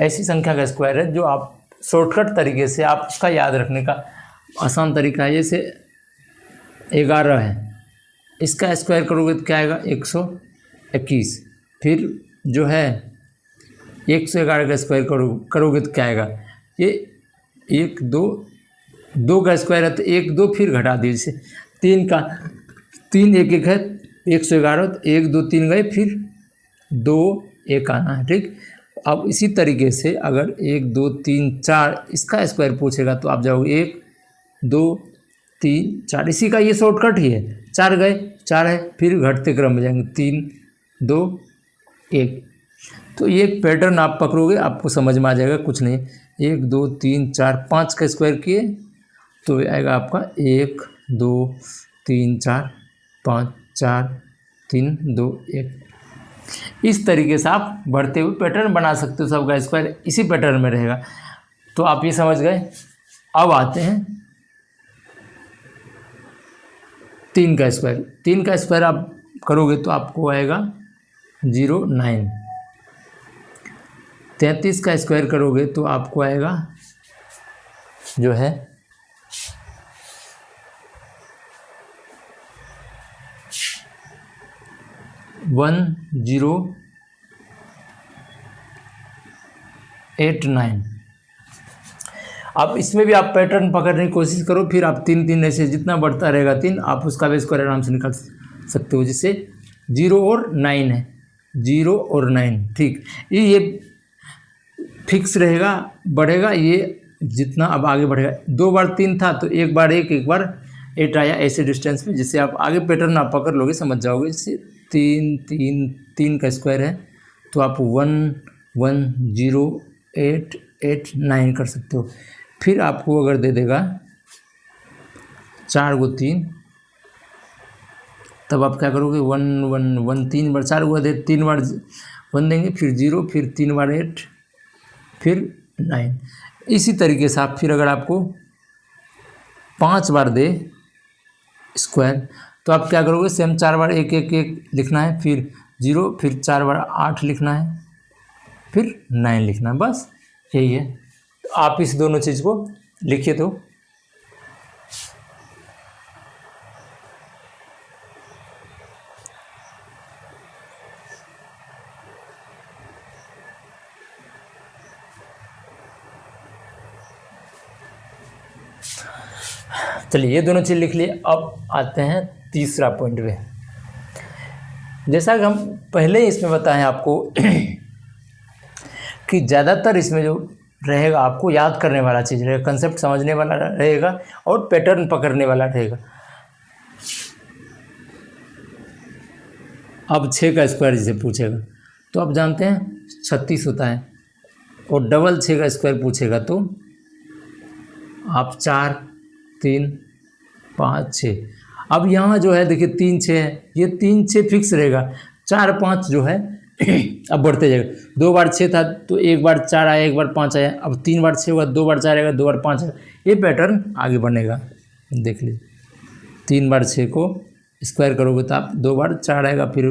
ऐसी संख्या का स्क्वायर है जो आप शॉर्टकट तरीके से आप उसका याद रखने का आसान तरीका है। जैसे 11 है, इसका स्क्वायर करोगे तो क्या आएगा? 121। फिर जो है 111 का स्क्वायर करोगे तो क्या आएगा? ये 1 2 का स्क्वायर है तो 1 2 फिर घटा दीजिए। 3 का 3 1 1 है, 111, तो 1 2 3 गए, फिर 2 1 आना है, ठीक? अब इसी तरीके से अगर 1 2 3 4 इसका स्क्वायर पूछेगा तो आप जाओगे 1 2 3 4, इसी का ये शॉर्टकट ही है। 4 गए 4 है, फिर घटते क्रम में जाएंगे 3 2 1। तो ये एक पैटर्न आप पकड़ोगे, आपको समझ में आ जाएगा। कुछ नहीं, 1 2 3 4 5 का स्क्वायर किए तो आएगा आपका 1 2 3 4 5 4 3 2 1। इस तरीके से आप बढ़ते हुए पैटर्न बना सकते हो, सबका स्क्वायर इसी पैटर्न में रहेगा। तो आप ये समझ गए। अब आते हैं 3 का स्क्वायर। 3 का स्क्वायर आप करोगे तो आपको आएगा 09। 33 का स्क्वायर करोगे तो आपको आएगा जो है 1089। अब इसमें भी आप पैटर्न पकड़ने की कोशिश करो, फिर आप 3 3 ऐसे जितना बढ़ता रहेगा 3 आप उसका भी स्क्वायर आराम से निकाल सकते हो। जैसे 0 और 9 है, 0 और 9, ठीक, ये फिक्स रहेगा, बढ़ेगा ये जितना अब आगे बढ़ेगा। 2 बार 3 था तो एक बार 1 एक बार 8 आया, ऐसे डिस्टेंस में। जिससे आप आगे पैटर्न आप पकड़ लोगे, समझ जाओगे। जैसे 3 3 3 का स्क्वायर है तो आप 1 1 0 8 8 9 कर सकते हो। फिर आपको अगर दे देगा 4 को 3, तब आप क्या करोगे, 1 1 1 3 बार 4 को दे, 3 बार 1 देंगे, फिर 0, फिर 3 बार 8, फिर 9। इसी तरीके से आप फिर अगर आपको 5 बार दे स्क्वायर तो आप क्या करोगे, सेम 4 बार 1 1 1 लिखना है, फिर 0, फिर 4 बार 8 लिखना है, फिर 9 लिखना है, बस यही है। तो आप इस दोनों चीज़ को लिखिए। तो चलिए ये दोनों चीज़ लिख लिए। अब आते हैं तीसरा पॉइंट पे। जैसा कि हम पहले ही इसमें बताएं आपको कि ज़्यादातर इसमें जो रहेगा आपको याद करने वाला चीज़ रहेगा, कंसेप्ट समझने वाला रहेगा और पैटर्न पकड़ने वाला रहेगा। अब 6 का स्क्वायर जिसे पूछेगा तो आप जानते हैं 36 होता है, और डबल 6 का स्क्वायर पूछेगा तो आप 4 3 5 6। अब यहाँ जो है देखिए 3 6 है, ये 3 6 फिक्स रहेगा, 4 5 जो है अब बढ़ते जाएगा। 2 बार 6 था तो एक बार 4 आया, एक बार 5 आया, अब 3 बार 6 हुआ, 2 बार 4 आएगा, 2 बार 5 आएगा, ये पैटर्न आगे बनेगा। देख लीजिए 3 बार 6 को स्क्वायर करोगे तो आप 2 बार 4 आएगा, फिर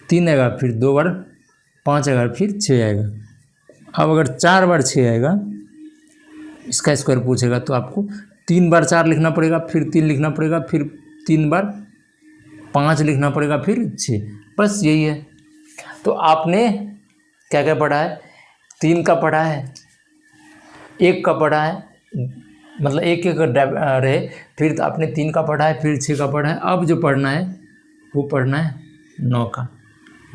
3 आएगा, फिर 2 बार 5 आएगा, फिर 6 आएगा। अब अगर 4 बार 6 आएगा इसका स्क्वायर पूछेगा तो आपको 3 बार 4 लिखना पड़ेगा, फिर 3 लिखना पड़ेगा, फिर 3 बार 5 लिखना पड़ेगा, फिर 6, बस यही है। तो आपने क्या क्या पढ़ा है, 3 का पढ़ा है, 1 का पढ़ा है, मतलब एक एक रहे, फिर तो आपने 3 का पढ़ा है, फिर 6 का पढ़ा है। अब जो पढ़ना है वो पढ़ना है 9 का।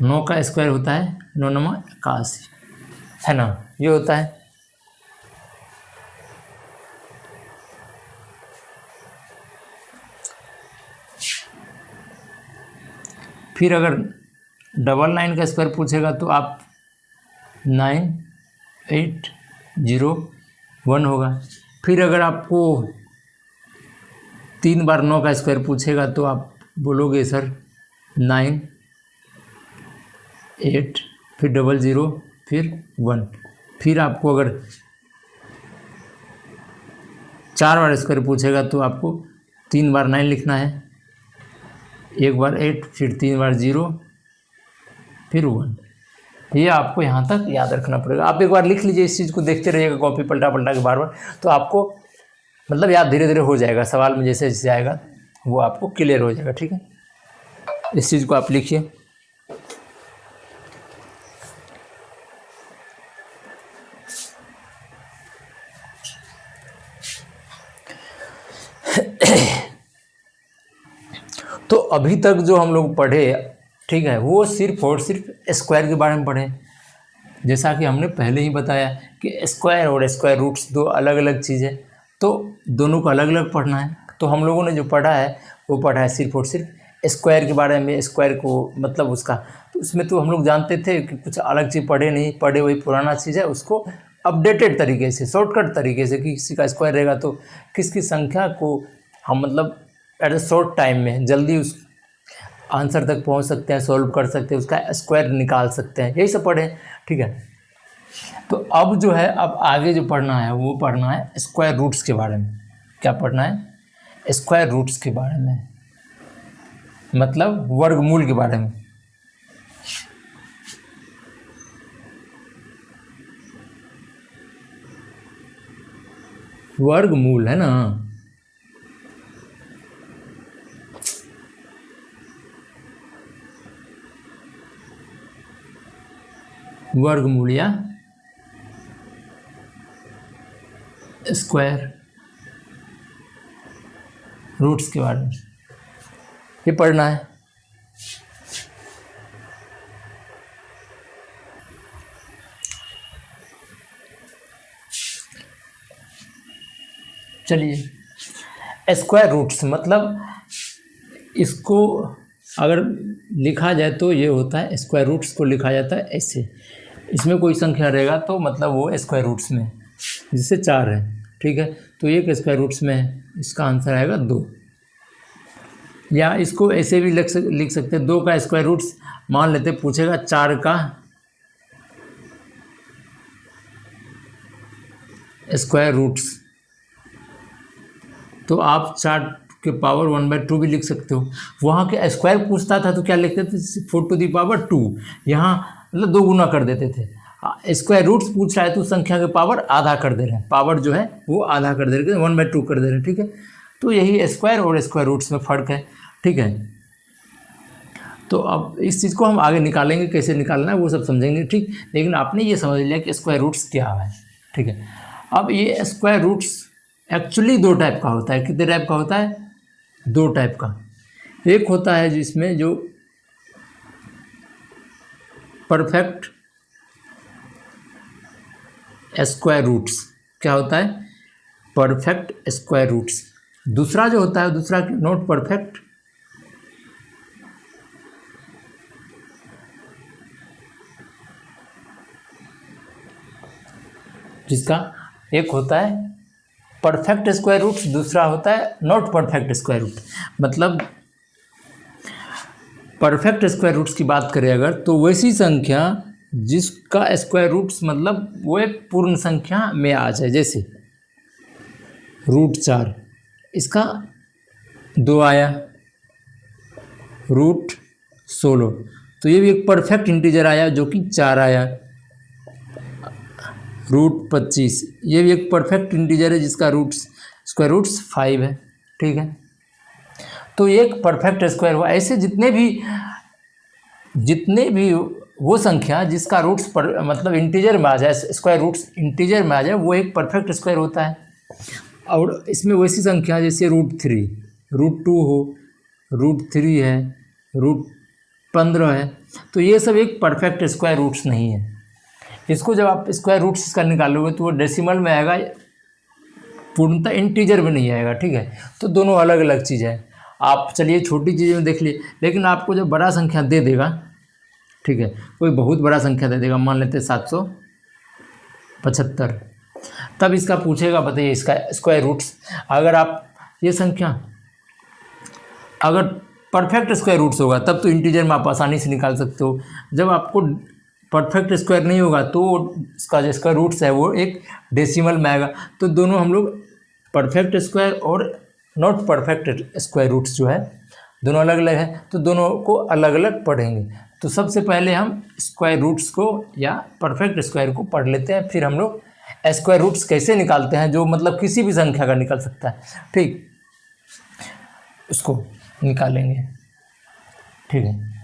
9 का स्क्वायर होता है 9 9 81, है ना, ये होता है। फिर अगर 9 का स्क्वायर पूछेगा तो आप 9 8 0 1 होगा। फिर अगर आपको 3 बार 9 का स्क्वायर पूछेगा तो आप बोलोगे सर 9 8, फिर 00, फिर 1। फिर आपको अगर 4 बार स्क्वायर पूछेगा तो आपको 3 बार 9 लिखना है, 1 बार 8, फिर 3 बार 0, फिर 1। ये आपको यहाँ तक याद रखना पड़ेगा। आप एक बार लिख लीजिए, इस चीज़ को देखते रहिएगा कॉपी पलटा पलटा के बार बार, तो आपको मतलब याद धीरे धीरे हो जाएगा। सवाल में जैसे जैसे आएगा वो आपको क्लियर हो जाएगा, ठीक है। इस चीज़ को आप लिखिए। तो अभी तक जो हम लोग पढ़े, ठीक है, वो सिर्फ और सिर्फ स्क्वायर के बारे में पढ़े। जैसा कि हमने पहले ही बताया कि स्क्वायर और स्क्वायर रूट्स दो अलग अलग चीज़ें, तो दोनों को अलग अलग पढ़ना है। तो हम लोगों ने जो पढ़ा है वो पढ़ा है सिर्फ और सिर्फ स्क्वायर के बारे में। स्क्वायर को मतलब उसका, तो उसमें तो हम लोग जानते थे कि कुछ अलग चीज़ पढ़े नहीं, पढ़े वही पुराना चीज़ है, उसको अपडेटेड तरीके से, शॉर्टकट तरीके से, कि किसी का स्क्वायर रहेगा तो किसकी संख्या को हम मतलब एट अ शॉर्ट टाइम में जल्दी उस आंसर तक पहुंच सकते हैं, सॉल्व कर सकते हैं, उसका स्क्वायर निकाल सकते हैं, यही सब पढ़े, ठीक है। तो अब जो है, अब आगे जो पढ़ना है वो पढ़ना है स्क्वायर रूट्स के बारे में। क्या पढ़ना है? स्क्वायर रूट्स के बारे में, मतलब वर्गमूल के बारे में। वर्गमूल है ना, वर्गमूल या स्क्वायर रूट्स के बारे में ये पढ़ना है। चलिए स्क्वायर रूट्स मतलब इसको अगर लिखा जाए तो ये होता है, स्क्वायर रूट्स को लिखा जाता है ऐसे, इसमें कोई संख्या रहेगा तो मतलब वो स्क्वायर रूट्स में, जिससे 4 है, ठीक है, तो एक स्क्वायर रूट्स में है, इसका आंसर आएगा 2। या इसको ऐसे भी लिख सकते हैं, 2 का स्क्वायर रूट्स मान लेते, पूछेगा 4 का स्क्वायर रूट्स, तो आप 4 के पावर 1/2 भी लिख सकते हो। वहाँ के स्क्वायर पूछता था तो क्या लिखते थे, 4⁻², यहाँ मतलब 2 गुना कर देते थे। स्क्वायर रूट्स पूछ रहा है तो संख्या के पावर आधा कर दे रहे हैं, पावर जो है वो आधा कर दे रहे हैं, 1/2 कर दे रहे हैं, ठीक है। तो यही स्क्वायर और स्क्वायर रूट्स में फ़र्क है, ठीक है। तो अब इस चीज़ को हम आगे निकालेंगे, कैसे निकालना है वो सब समझेंगे, ठीक। लेकिन आपने ये समझ लिया कि स्क्वायर रूट्स क्या है, ठीक है। अब ये स्क्वायर रूट्स एक्चुअली 2 टाइप का होता है। कितने टाइप का होता है? 2 टाइप का। एक होता है जिसमें जो परफेक्ट स्क्वायर रूट्स, क्या होता है? Perfect square roots. दूसरा जो होता है, दूसरा नॉट परफेक्ट, जिसका एक होता है परफेक्ट स्क्वायर रूट्स, दूसरा होता है नॉट परफेक्ट स्क्वायर रूट। मतलब परफेक्ट स्क्वायर रूट्स की बात करें अगर, तो वैसी संख्या जिसका स्क्वायर रूट्स मतलब वो एक पूर्ण संख्या में आ जाए, जैसे √4, इसका 2 आया, √16, तो ये भी एक परफेक्ट इंटीजर आया जो कि 4 आया। √25, ये भी एक परफेक्ट इंटीजर है जिसका स्क्वायर रूट्स 5 है, ठीक है। तो एक परफेक्ट स्क्वायर हुआ। ऐसे जितने भी वो संख्या जिसका रूट्स पर मतलब इंटीजर में आ जाए, स्क्वायर रूट्स इंटीजर में आ जाए, वो एक परफेक्ट स्क्वायर होता है। और इसमें वैसी संख्या जैसे √3, √2 हो, √3 है, √15 है, तो ये सब एक परफेक्ट स्क्वायर रूट्स नहीं है। इसको जब आप स्क्वायर रूट्स इसका निकालोगे तो वो डेसिमल में आएगा, पूर्णतः इंटीजर में नहीं आएगा, ठीक है। तो दोनों अलग अलग चीज़ है। आप चलिए छोटी चीज़ में देख लिए, लेकिन आपको जब बड़ा संख्या दे देगा, ठीक है, कोई बहुत बड़ा संख्या दे देगा, मान लेते 775, तब इसका पूछेगा, बताइए इसका स्क्वायर रूट्स। अगर आप ये संख्या अगर परफेक्ट स्क्वायर रूट्स होगा तब तो इंटीजर में आप आसानी से निकाल सकते हो। जब आपको परफेक्ट स्क्वायर नहीं होगा तो इसका जो स्क्वायर रूट्स है वो एक डेसिमल में आएगा। तो दोनों हम लोग परफेक्ट स्क्वायर और नॉट परफेक्ट स्क्वायर रूट्स जो है दोनों अलग अलग है, तो दोनों को अलग अलग पढ़ेंगे। तो सबसे पहले हम स्क्वायर रूट्स को या परफेक्ट स्क्वायर को पढ़ लेते हैं, फिर हम लोग स्क्वायर रूट्स कैसे निकालते हैं, जो मतलब किसी भी संख्या का निकल सकता है, ठीक, उसको निकालेंगे, ठीक है।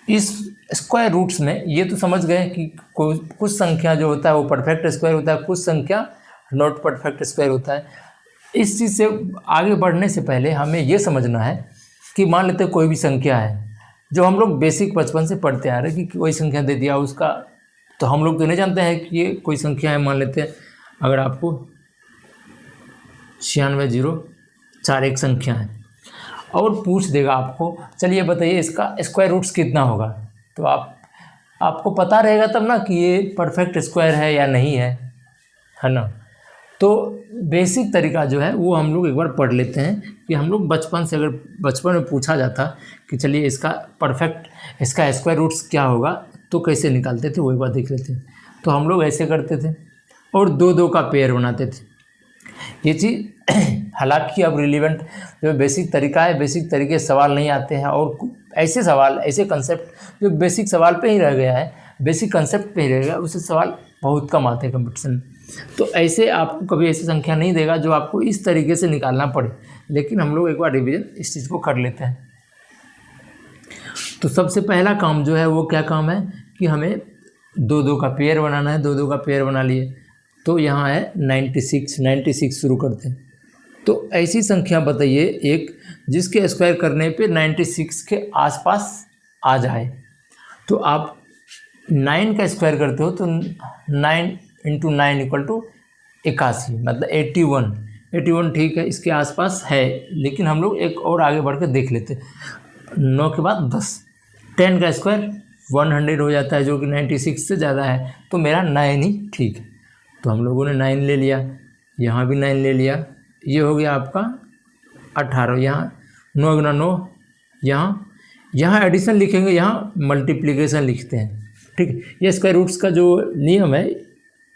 इस स्क्वायर रूट्स में ये तो समझ गए कि कुछ संख्या जो होता है वो परफेक्ट स्क्वायर होता है, कुछ संख्या नॉट परफेक्ट स्क्वायर होता है। इस चीज़ से आगे बढ़ने से पहले हमें ये समझना है कि मान लेते कोई भी संख्या है जो हम लोग बेसिक बचपन से पढ़ते आ रहे हैं कि कोई संख्या दे दिया उसका, तो हम लोग तो नहीं जानते हैं कि ये कोई संख्या है। मान लेते हैं अगर आपको 9604 एक संख्या है और पूछ देगा आपको, चलिए बताइए इसका स्क्वायर रूट्स कितना होगा, तो आपको पता रहेगा तब ना कि ये परफेक्ट स्क्वायर है या नहीं है ना। तो बेसिक तरीका जो है वो हम लोग एक बार पढ़ लेते हैं कि हम लोग बचपन से, अगर बचपन में पूछा जाता कि चलिए इसका स्क्वायर रूट्स क्या होगा तो कैसे निकालते थे, वो एक बार देख लेते हैं। तो हम लोग ऐसे करते थे और 2-2 का पेयर बनाते थे। ये चीज़ हालांकि अब रिलीवेंट जो बेसिक तरीका है, बेसिक तरीके सवाल नहीं आते हैं, और ऐसे सवाल, ऐसे कंसेप्ट जो बेसिक सवाल पे ही रह गया है, बेसिक कंसेप्ट पे ही रह गया, उससे सवाल बहुत कम आते हैं कंपटीशन में। तो ऐसे आपको कभी ऐसी संख्या नहीं देगा जो आपको इस तरीके से निकालना पड़े, लेकिन हम लोग एक बार रिवीजन इस चीज़ को कर लेते हैं। तो सबसे पहला काम जो है वो क्या काम है कि हमें दो दो का पेयर बनाना है, दो दो का पेयर बना लिए। तो यहाँ है 96, 96 शुरू करते हैं। तो ऐसी संख्या बताइए एक जिसके स्क्वायर करने पे 96 के आसपास आ जाए। तो आप 9 का स्क्वायर करते हो तो 9 × 9 = 81, मतलब 81। 81 ठीक है, इसके आसपास है, लेकिन हम लोग एक और आगे बढ़ कर देख लेते हैं। 9 के बाद 10, 10 का स्क्वायर 100 हो जाता है, जो कि 96 से ज़्यादा है। तो मेरा 9 ही ठीक है। तो हम लोगों ने 9 ले लिया, यहाँ भी 9 ले लिया। ये हो गया आपका 18। यहाँ 9 × 9, यहाँ एडिशन लिखेंगे, यहाँ मल्टीप्लिकेशन लिखते हैं। ठीक है, ये स्क्वायर रूट्स का जो नियम है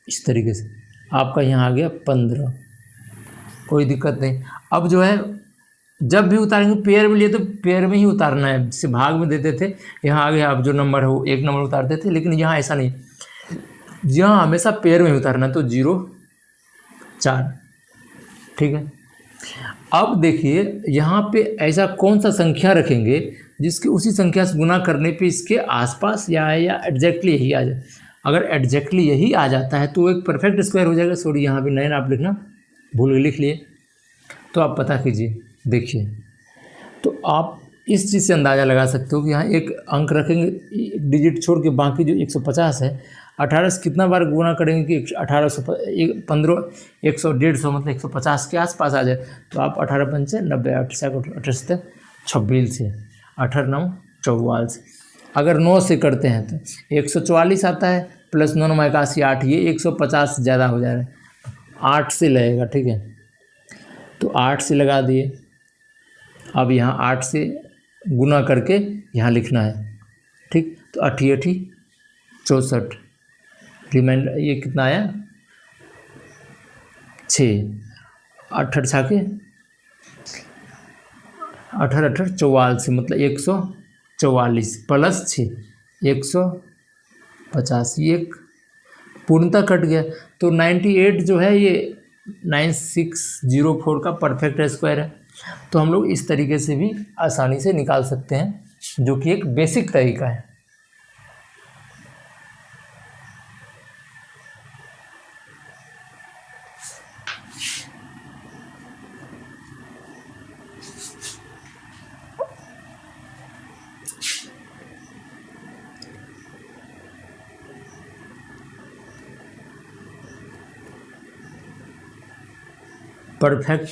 इस तरीके से। आपका यहाँ आ गया 15, कोई दिक्कत नहीं। अब जो है जब भी उतारेंगे पेयर में लिए तो पेयर में ही उतारना है, जिससे भाग में देते थे। यहाँ आगे आप जो नंबर है वो एक नंबर उतारते थे, लेकिन यहाँ ऐसा नहीं, यहाँ हमेशा पेयर में ही उतारना। तो 0, 4, ठीक है। अब देखिए यहाँ पे ऐसा कौन सा संख्या रखेंगे जिसके उसी संख्या से गुना करने पे इसके आसपास या एग्जैक्टली यही आ जाए। अगर एग्जैक्टली यही आ जाता है तो एक परफेक्ट स्क्वायर हो जाएगा। सॉरी, यहाँ भी 9 आप लिखना भूल गए, लिख लिए। तो आप पता कीजिए, देखिए, तो आप इस चीज़ से अंदाज़ा लगा सकते हो कि यहाँ एक अंक रखेंगे, डिजिट छोड़ के, बाकी जो 150 है 18 से कितना बार गुना करेंगे कि 1800 15 100 150 मतलब 150 के आसपास आ जाए। तो आप 18 × 5 = 90, 28 26 से 18 × 9 = 44। अगर 9 से करते हैं तो 144 आता है, प्लस 9 × 9 = 81, 8, ये 150 से ज़्यादा हो जा रहा है। 8 से लगेगा, ठीक है। तो 8 से लगा दिए। अब यहाँ 8 से गुना करके यहाँ लिखना है, ठीक। तो 8 × 8 = 64, रिमाइंडर ये कितना आया 6, 8 × 8 = 18 × 8 = 44, मतलब 144 प्लस 6 150, ये पूर्णतः कट गया। तो 98 जो है ये 9604 का परफेक्ट स्क्वायर है। तो हम लोग इस तरीके से भी आसानी से निकाल सकते हैं, जो कि एक बेसिक तरीका है। परफेक्ट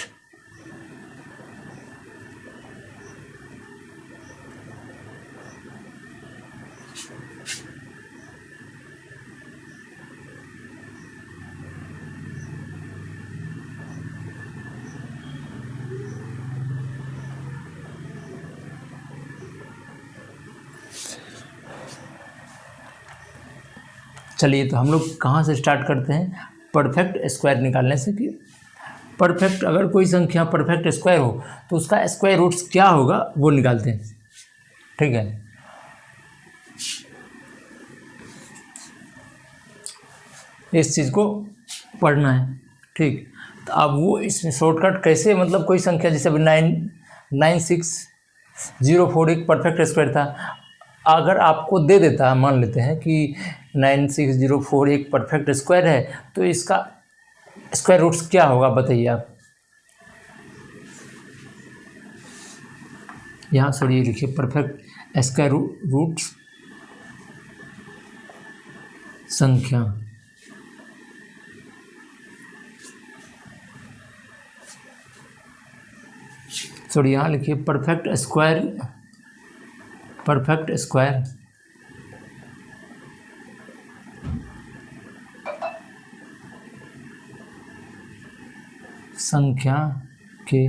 चलिए, तो हम लोग कहाँ से स्टार्ट करते हैं परफेक्ट स्क्वायर निकालने से। कि परफेक्ट, अगर कोई संख्या परफेक्ट स्क्वायर हो तो उसका स्क्वायर रूट्स क्या होगा वो निकालते हैं, ठीक है। इस चीज़ को पढ़ना है, ठीक। तो अब वो इसमें शॉर्टकट कैसे, मतलब कोई संख्या जैसे अभी 9604 एक परफेक्ट स्क्वायर था, अगर आपको दे देता, मान लेते हैं कि 9604 एक परफेक्ट स्क्वायर है, तो इसका स्क्वायर रूट्स क्या होगा बताइए आप। यहाँ सॉरी लिखिए परफेक्ट स्क्वायर रूट्स संख्या, सॉरी यहाँ लिखिए परफेक्ट स्क्वायर संख्या के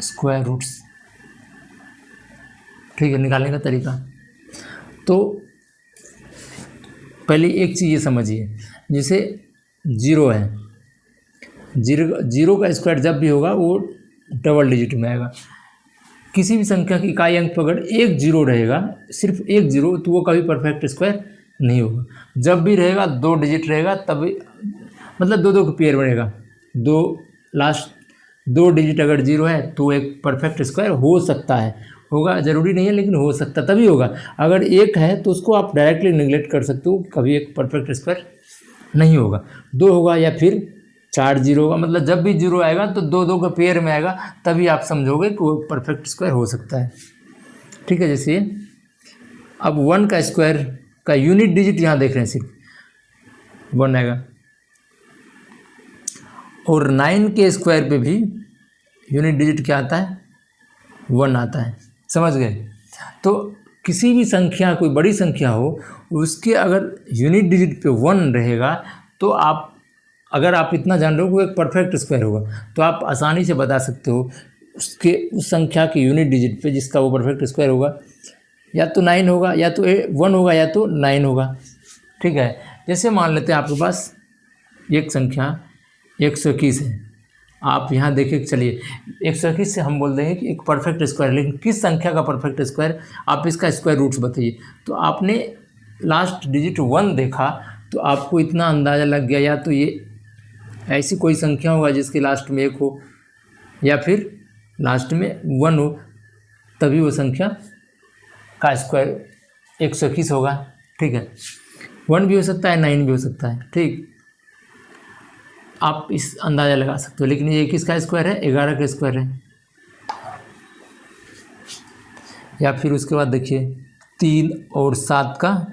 स्क्वायर रूट्स, ठीक है। निकालने का तरीका, तो पहले एक चीज़ ये समझिए, जैसे 0 है, 0 का स्क्वायर जब भी होगा वो डबल डिजिट में आएगा। किसी भी संख्या की इकाई अंक पर अगर एक 0 रहेगा, सिर्फ एक 0, तो वो कभी परफेक्ट स्क्वायर नहीं होगा। जब भी रहेगा 2 डिजिट रहेगा, तभी मतलब 2 का पेयर बनेगा। लास्ट 2 डिजिट अगर 0 है तो एक परफेक्ट स्क्वायर हो सकता है, होगा, ज़रूरी नहीं है लेकिन हो सकता तभी होगा। अगर एक है तो उसको आप डायरेक्टली निगलेक्ट कर सकते हो, कभी एक परफेक्ट स्क्वायर नहीं होगा। 2 होगा या फिर 4 जीरो होगा, मतलब जब भी जीरो आएगा तो 2 के पेयर में आएगा, तभी आप समझोगे कि वो परफेक्ट स्क्वायर हो सकता है। ठीक है, जैसे अब 1 का स्क्वायर का यूनिट डिजिट यहाँ देख रहे हैं, सिर्फ 1 आएगा, और 9 के स्क्वायर पे भी यूनिट डिजिट क्या आता है, 1 आता है। समझ गए? तो किसी भी संख्या, कोई बड़ी संख्या हो, उसके अगर यूनिट डिजिट पे 1 रहेगा तो आप, अगर आप इतना जान रहे हो कि एक परफेक्ट स्क्वायर होगा, तो आप आसानी से बता सकते हो उसके, उस संख्या के यूनिट डिजिट पे जिसका वो परफेक्ट स्क्वायर होगा, या तो 9 होगा, या तो 1 होगा, या तो 9 होगा। ठीक है, जैसे मान लेते हैं आपके पास एक संख्या 121 है, आप यहाँ देखिए, चलिए 121 से हम बोल देंगे कि एक परफेक्ट स्क्वायर, लेकिन किस संख्या का परफेक्ट स्क्वायर, आप इसका स्क्वायर रूट्स बताइए। तो आपने लास्ट डिजिट 1 देखा तो आपको इतना अंदाज़ा लग गया, या तो ये ऐसी कोई संख्या होगा जिसके लास्ट में 1 हो, या फिर लास्ट में 1 हो, तभी वो संख्या का स्क्वायर 121 होगा। ठीक है, 1 भी हो सकता है, 9 भी हो सकता है। ठीक, आप इस अंदाज़ा लगा सकते हो, लेकिन ये किसका स्क्वायर है, 11 का स्क्वायर है। या फिर उसके बाद देखिए 3 और 7 का,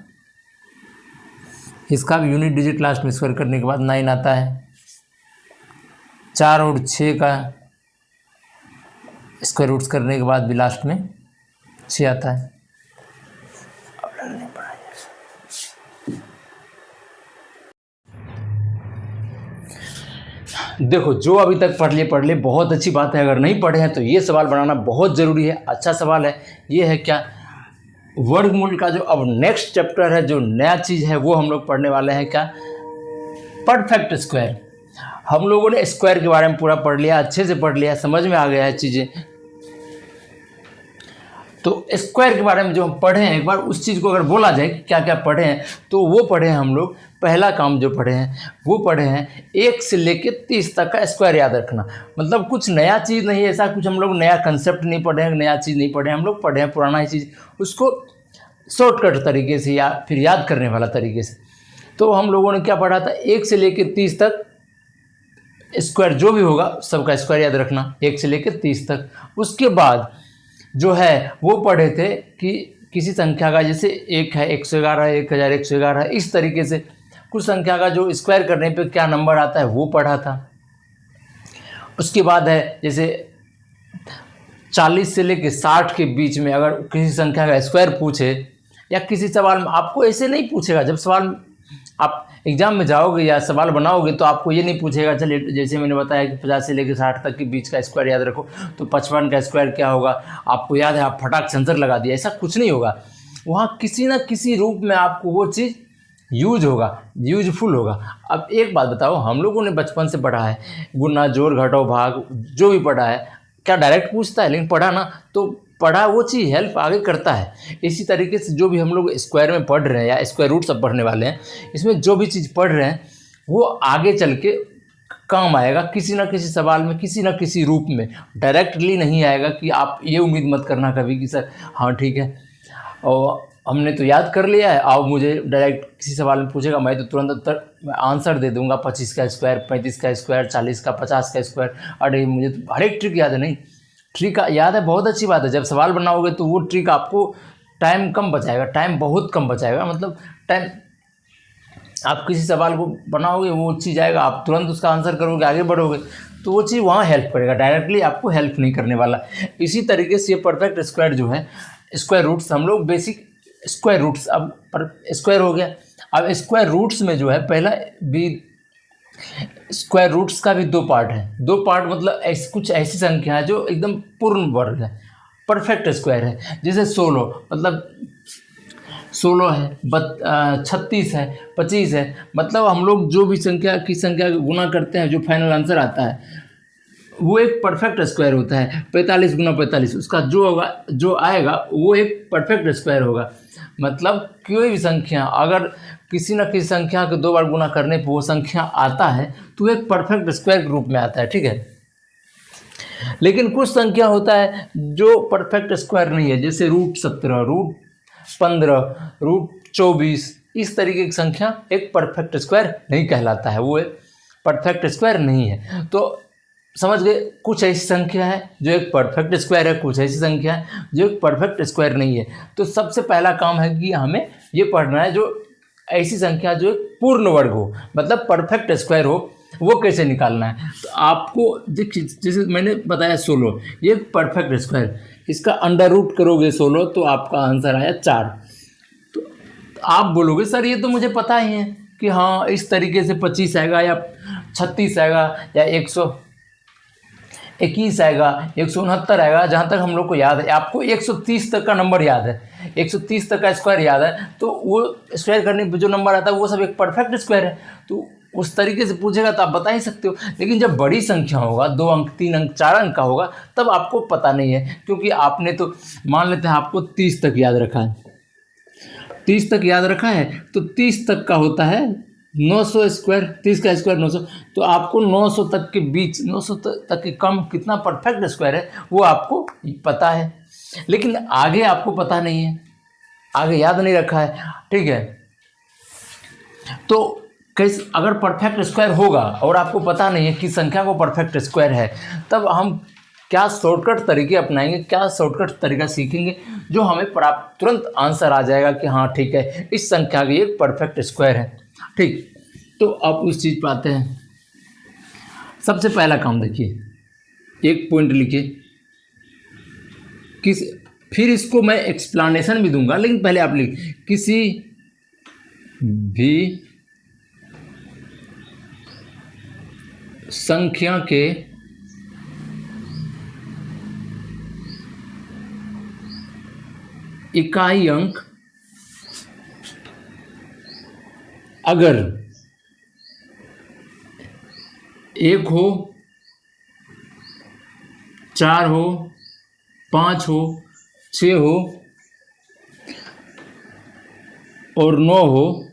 इसका भी यूनिट डिजिट लास्ट में स्क्वायर करने के बाद 9 आता है। 4 और 6 का स्क्वायर रूट्स करने के बाद भी लास्ट में 6 आता है। देखो, जो अभी तक पढ़ लिए बहुत अच्छी बात है, अगर नहीं पढ़े हैं तो ये सवाल बनाना बहुत ज़रूरी है। अच्छा सवाल है, ये है क्या, वर्गमूल का जो अब नेक्स्ट चैप्टर है, जो नया चीज़ है, वो हम लोग पढ़ने वाले हैं, क्या, परफेक्ट स्क्वायर। हम लोगों ने स्क्वायर के बारे में पूरा पढ़ लिया, अच्छे से पढ़ लिया, समझ में आ गया है चीज़ें। तो स्क्वायर के बारे में जो हम पढ़े हैं, एक बार उस चीज़ को अगर बोला जाए कि क्या क्या पढ़े हैं, तो वो पढ़े हैं हम लोग। पहला काम जो पढ़े हैं वो पढ़े हैं 1 से लेकर 30 तक का स्क्वायर याद रखना। मतलब कुछ नया चीज़ नहीं, ऐसा कुछ हम लोग नया कंसेप्ट नहीं पढ़े हैं, नया चीज़ नहीं पढ़े हैं, हम लोग पढ़े हैं पुराना ही चीज़, उसको शॉर्टकट तरीके से या फिर याद करने वाला तरीके से। तो हम लोगों ने क्या पढ़ा था, 1 से लेकर 30 तक स्क्वायर जो भी होगा सबका स्क्वायर याद रखना, 1 से लेकर 30 तक। उसके बाद जो है वो पढ़े थे कि किसी संख्या का, जैसे 1 है 111, 1111, इस तरीके से कुछ संख्या का जो स्क्वायर करने पे क्या नंबर आता है वो पढ़ा था। उसके बाद है जैसे 40 से लेकर 60 के बीच में अगर किसी संख्या का स्क्वायर पूछे, या किसी सवाल में आपको ऐसे नहीं पूछेगा, जब सवाल आप एग्जाम में जाओगे या सवाल बनाओगे तो आपको ये नहीं पूछेगा, चलिए जैसे मैंने बताया कि 50 से लेकर 60 तक के बीच का स्क्वायर याद रखो, तो 55 का स्क्वायर क्या होगा आपको याद है, आप फटाक से आंसर लगा दिया, ऐसा कुछ नहीं होगा। वहाँ किसी न किसी रूप में आपको वो चीज़ यूज होगा, यूजफुल होगा। अब एक बात बताओ, हम लोगों ने बचपन से पढ़ा है, गुना, जोड़, घटाओ, भाग जो भी पढ़ा है, क्या डायरेक्ट पूछता है, लेकिन पढ़ा ना, तो पढ़ा वो चीज़ हेल्प आगे करता है। इसी तरीके से जो भी हम लोग स्क्वायर में पढ़ रहे हैं या स्क्वायर रूट सब पढ़ने वाले हैं, इसमें जो भी चीज़ पढ़ रहे हैं वो आगे चल के काम आएगा किसी ना किसी सवाल में, किसी ना किसी रूप में। डायरेक्टली नहीं आएगा कि आप ये उम्मीद मत करना कभी कि सर हाँ ठीक है और हमने तो याद कर लिया है, आओ मुझे डायरेक्ट किसी सवाल में पूछेगा मैं तो तुरंत आंसर दे दूंगा, 25 का स्क्वायर, 35 का स्क्वायर, 40 का, 50 का स्क्वायर। अरे मुझे तो हर एक ट्रिक याद है, नहीं ट्रिक याद है बहुत अच्छी बात है, जब सवाल बनाओगे तो वो ट्रिक आपको टाइम कम बचाएगा, टाइम बहुत कम बचाएगा। मतलब टाइम आप किसी सवाल को बनाओगे वो चीज़ आएगा, आप तुरंत उसका आंसर करोगे, आगे बढ़ोगे, तो वो चीज़ वहाँ हेल्प करेगा, डायरेक्टली आपको हेल्प नहीं करने वाला। इसी तरीके से ये परफेक्ट स्क्वायर जो है, स्क्वायर रूट्स हम लोग बेसिक स्क्वायर रूट्स, अब पर स्क्वायर हो गया। अब स्क्वायर रूट्स में जो है पहला भी स्क्वायर रूट्स का भी 2 पार्ट है। 2 पार्ट मतलब कुछ ऐसी संख्या है जो एकदम पूर्ण वर्ग है, परफेक्ट स्क्वायर है। जैसे 16 मतलब 16 है, 36 है, 25 है, मतलब हम लोग जो भी संख्या की संख्या गुना करते हैं जो फाइनल आंसर आता है वो एक परफेक्ट स्क्वायर होता है। 45 गुना 45 उसका जो होगा, जो आएगा वो एक परफेक्ट स्क्वायर होगा। मतलब कोई भी संख्या अगर किसी न किसी संख्या को 2 बार गुना करने पर वो संख्या आता है तो एक परफेक्ट स्क्वायर के रूप में आता है। ठीक है, लेकिन कुछ संख्या होता है जो परफेक्ट स्क्वायर नहीं है, जैसे √17, √15, √24, इस तरीके की संख्या एक परफेक्ट स्क्वायर नहीं कहलाता है, वो एक परफेक्ट स्क्वायर नहीं है। तो समझ गए, कुछ ऐसी संख्या है जो एक परफेक्ट स्क्वायर है, कुछ ऐसी संख्या है जो एक परफेक्ट स्क्वायर नहीं है। तो सबसे पहला काम है कि हमें ये पढ़ना है जो ऐसी संख्या जो एक पूर्ण वर्ग हो, मतलब परफेक्ट स्क्वायर हो, वो कैसे निकालना है। तो आपको देखिए, जैसे मैंने बताया 16, ये परफेक्ट स्क्वायर, इसका अंडर रूट करोगे 16 तो आपका आंसर आया 4। तो आप बोलोगे सर ये तो मुझे पता ही है कि हाँ इस तरीके से 25 आएगा या 36 आएगा या 121 आएगा, 169 आएगा, जहाँ तक हम लोग को याद है। आपको 130 तक का नंबर याद है, 130 तक का स्क्वायर याद है, तो वो स्क्वायर करने पर जो नंबर आता है वो सब एक परफेक्ट स्क्वायर है। तो उस तरीके से पूछेगा तो आप बता ही सकते हो। लेकिन जब बड़ी संख्या होगा, 2 अंक, 3 अंक, 4 अंक का होगा, तब आपको पता नहीं है, क्योंकि आपने तो मान लेते हैं आपको 30 तक याद रखा है, 30 तक याद रखा है, तो 30 तक का होता है 900 स्क्वायर, 30 का स्क्वायर 900। तो आपको 900 तक के बीच, 900 तक के कम कितना परफेक्ट स्क्वायर है वो आपको पता है, लेकिन आगे आपको पता नहीं है, आगे याद नहीं रखा है। ठीक है, तो कैसे अगर परफेक्ट स्क्वायर होगा और आपको पता नहीं है कि संख्या को परफेक्ट स्क्वायर है, तब हम क्या शॉर्टकट तरीके अपनाएंगे, क्या शॉर्टकट तरीका सीखेंगे जो हमें प्राप्त तुरंत आंसर आ जाएगा कि हाँ ठीक है इस संख्या की एक परफेक्ट स्क्वायर है। ठीक, तो आप उस चीज़ पर आते हैं। सबसे पहला काम देखिए, एक पॉइंट लिखिए, फिर इसको मैं एक्सप्लेनेशन भी दूंगा, लेकिन पहले आप लिख, किसी भी संख्या के इकाई अंक अगर 1 हो, 4 हो, 5 हो, 6 हो और 9 हो,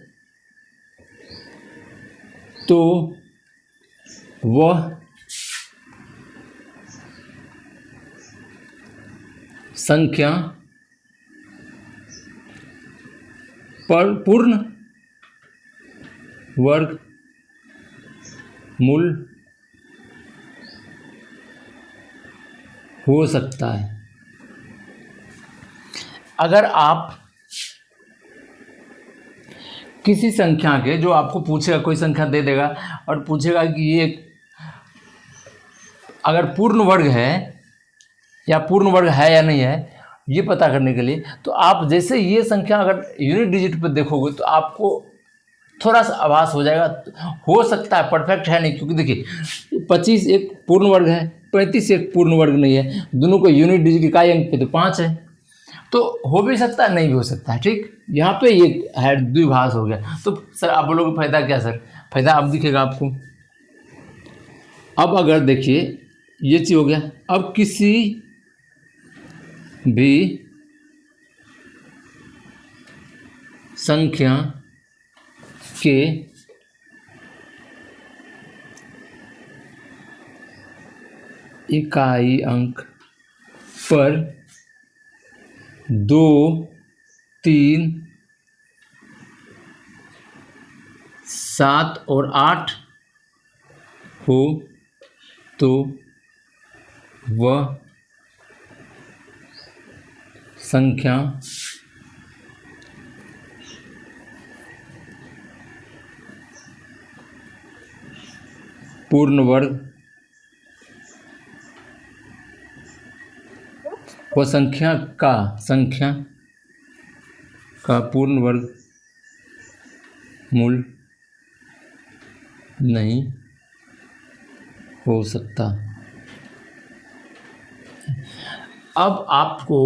तो वह संख्या पर पूर्ण वर्ग मूल हो सकता है। अगर आप किसी संख्या के, जो आपको पूछेगा, कोई संख्या दे देगा और पूछेगा कि ये अगर पूर्ण वर्ग है या पूर्ण वर्ग है या नहीं है, ये पता करने के लिए, तो आप जैसे ये संख्या अगर यूनिट डिजिट पर देखोगे तो आपको थोड़ा सा आभास हो जाएगा, हो सकता है, परफेक्ट है नहीं, क्योंकि देखिए 25 एक पूर्ण वर्ग है, 35 एक पूर्ण वर्ग नहीं है, दोनों को यूनिट डिजिट इकाई अंक पे तो 5 है, तो हो भी सकता है नहीं भी हो सकता है। ठीक, यहाँ पे ये है द्विभाष हो गया। तो सर आप बोलोगे फायदा क्या सर, फायदा अब दिखेगा आपको। अब अगर देखिए ये चीज़ हो गया, अब किसी भी संख्या के इकाई अंक पर 2, 3, 7 और 8 हो तो वह संख्या पूर्ण वर्ग, वह संख्या का पूर्ण वर्ग मूल नहीं हो सकता। अब आपको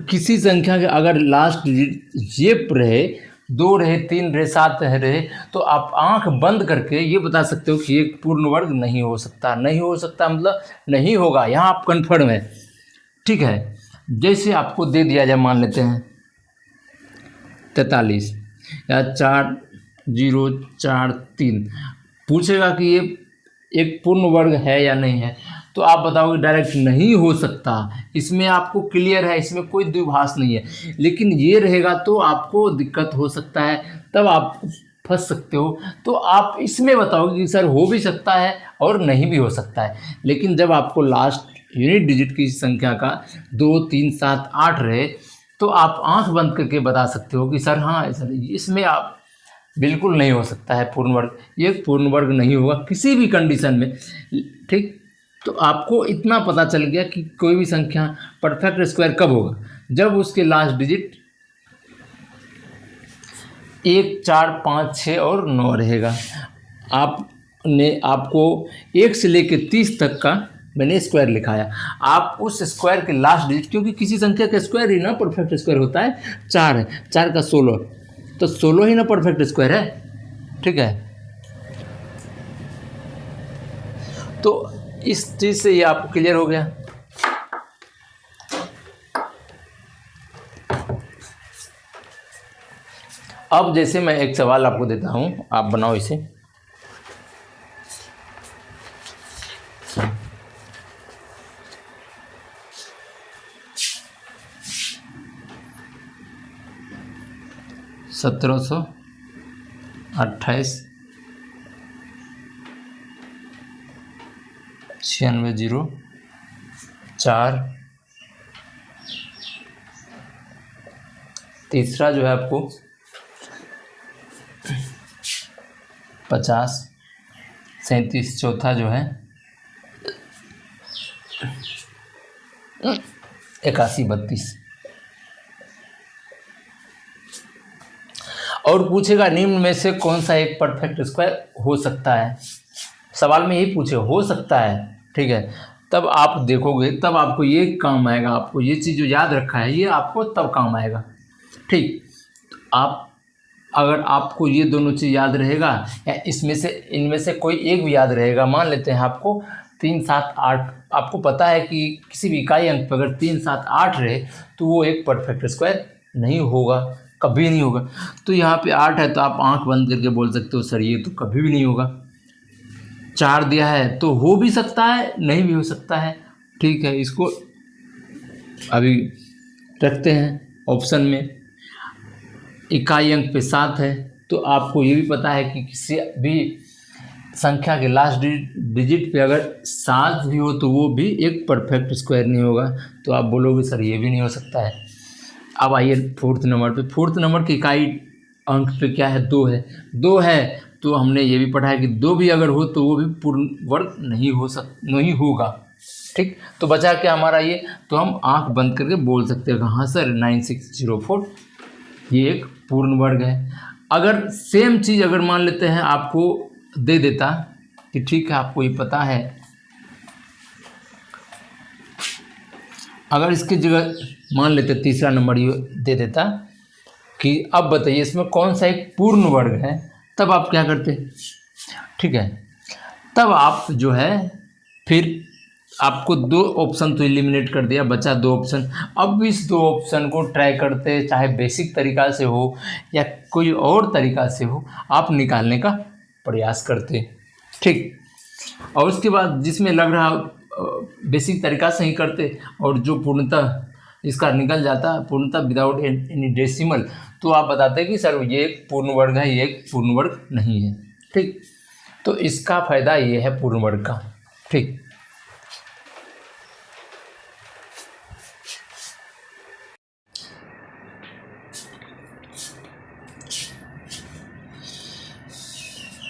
किसी संख्या के अगर लास्ट डिजिट ये रहे, 2 रहे, 3 रहे, 7 रहे, तो आप आंख बंद करके ये बता सकते हो कि एक पूर्ण वर्ग नहीं हो सकता। नहीं हो सकता मतलब नहीं होगा, यहाँ आप कन्फर्म है। ठीक है, जैसे आपको दे दिया जाए, मान लेते हैं 43 या 4043, पूछेगा कि ये एक पूर्ण वर्ग है या नहीं है, तो आप बताओगे डायरेक्ट नहीं हो सकता, इसमें आपको क्लियर है, इसमें कोई द्विभाष नहीं है। लेकिन ये रहेगा तो आपको दिक्कत हो सकता है, तब आप फंस सकते हो। तो आप इसमें बताओगे कि सर हो भी सकता है और नहीं भी हो सकता है। लेकिन जब आपको लास्ट यूनिट डिजिट की संख्या का 2, 3, 7, 8 रहे, तो आप आंख बंद करके बता सकते हो कि सर हाँ सर इसमें आप बिल्कुल नहीं हो सकता है पूर्ण वर्ग, ये पूर्ण वर्ग नहीं होगा किसी भी कंडीशन में। ठीक, तो आपको इतना पता चल गया कि कोई भी संख्या परफेक्ट स्क्वायर कब होगा, जब उसके लास्ट डिजिट 1, 4, 5, 6 और 9 रहेगा। आपको 1 से लेकर 30 तक का मैंने स्क्वायर लिखाया। आप उस स्क्वायर के लास्ट डिजिट, क्योंकि किसी संख्या का स्क्वायर ही ना परफेक्ट स्क्वायर होता है, 4 है, 4 का 16, तो 16 ही ना परफेक्ट स्क्वायर है। ठीक है, तो इस चीज़ से ये आपको क्लियर हो गया। अब जैसे मैं एक सवाल आपको देता हूं, आप बनाओ इसे। सत्रह सौ 28 96 0 4। तीसरा जो है आपको 50 37। चौथा जो है 81 32। और पूछेगा निम्न में से कौन सा एक परफेक्ट स्क्वायर हो सकता है। सवाल में यही पूछे हो सकता है। ठीक है, तब आप देखोगे, तब आपको ये काम आएगा, आपको ये चीज़ जो याद रखा है ये आपको तब काम आएगा। ठीक, आप अगर आपको ये दोनों चीज़ याद रहेगा या इसमें से इनमें से कोई एक भी याद रहेगा, मान लेते हैं आपको 3, 7, 8, आपको पता है कि किसी भी इकाई अंक पर अगर 3, 7, 8 रहे तो वो एक परफेक्ट स्क्वायर नहीं होगा, कभी नहीं होगा। तो यहाँ पे 8 है तो आप आंख बंद करके बोल सकते हो सर ये तो कभी भी नहीं होगा। 4 दिया है तो हो भी सकता है, नहीं भी हो सकता है। ठीक है, इसको अभी रखते हैं ऑप्शन में। इकाई अंक पे 7 है तो आपको ये भी पता है कि किसी भी संख्या के लास्ट डिजिट पे अगर 7 भी हो तो वो भी एक परफेक्ट स्क्वायर नहीं होगा। तो आप बोलोगे सर ये भी नहीं हो सकता है। अब आइए फोर्थ नंबर पे। फोर्थ नंबर की इकाई अंक पे क्या है, 2 है। 2 है तो हमने ये भी पढ़ा है कि 2 भी अगर हो तो वो भी पूर्ण वर्ग नहीं होगा। ठीक, तो बचा क्या हमारा ये, तो हम आंख बंद करके बोल सकते हैं हाँ सर 9604 ये एक पूर्ण वर्ग है। अगर सेम चीज़ अगर मान लेते हैं आपको दे देता कि ठीक है आपको ये पता है, अगर इसकी जगह मान लेते तीसरा नंबर ये दे देता कि अब बताइए इसमें कौन सा एक पूर्ण वर्ग है, तब आप क्या करते। ठीक है, तब आप जो है फिर आपको 2 ऑप्शन तो एलिमिनेट कर दिया, बचा 2 ऑप्शन। अब इस 2 ऑप्शन को ट्राई करते, चाहे बेसिक तरीका से हो या कोई और तरीका से हो, आप निकालने का प्रयास करते। ठीक, और उसके बाद जिसमें लग रहा बेसिक तरीका से ही करते और जो पूर्णतः इसका निकल जाता पूर्णतः विदाउट एनी डेसिमल, तो आप बताते कि सर ये एक पूर्ण वर्ग है, ये एक पूर्ण वर्ग नहीं है। ठीक, तो इसका फायदा ये है पूर्ण वर्ग का। ठीक,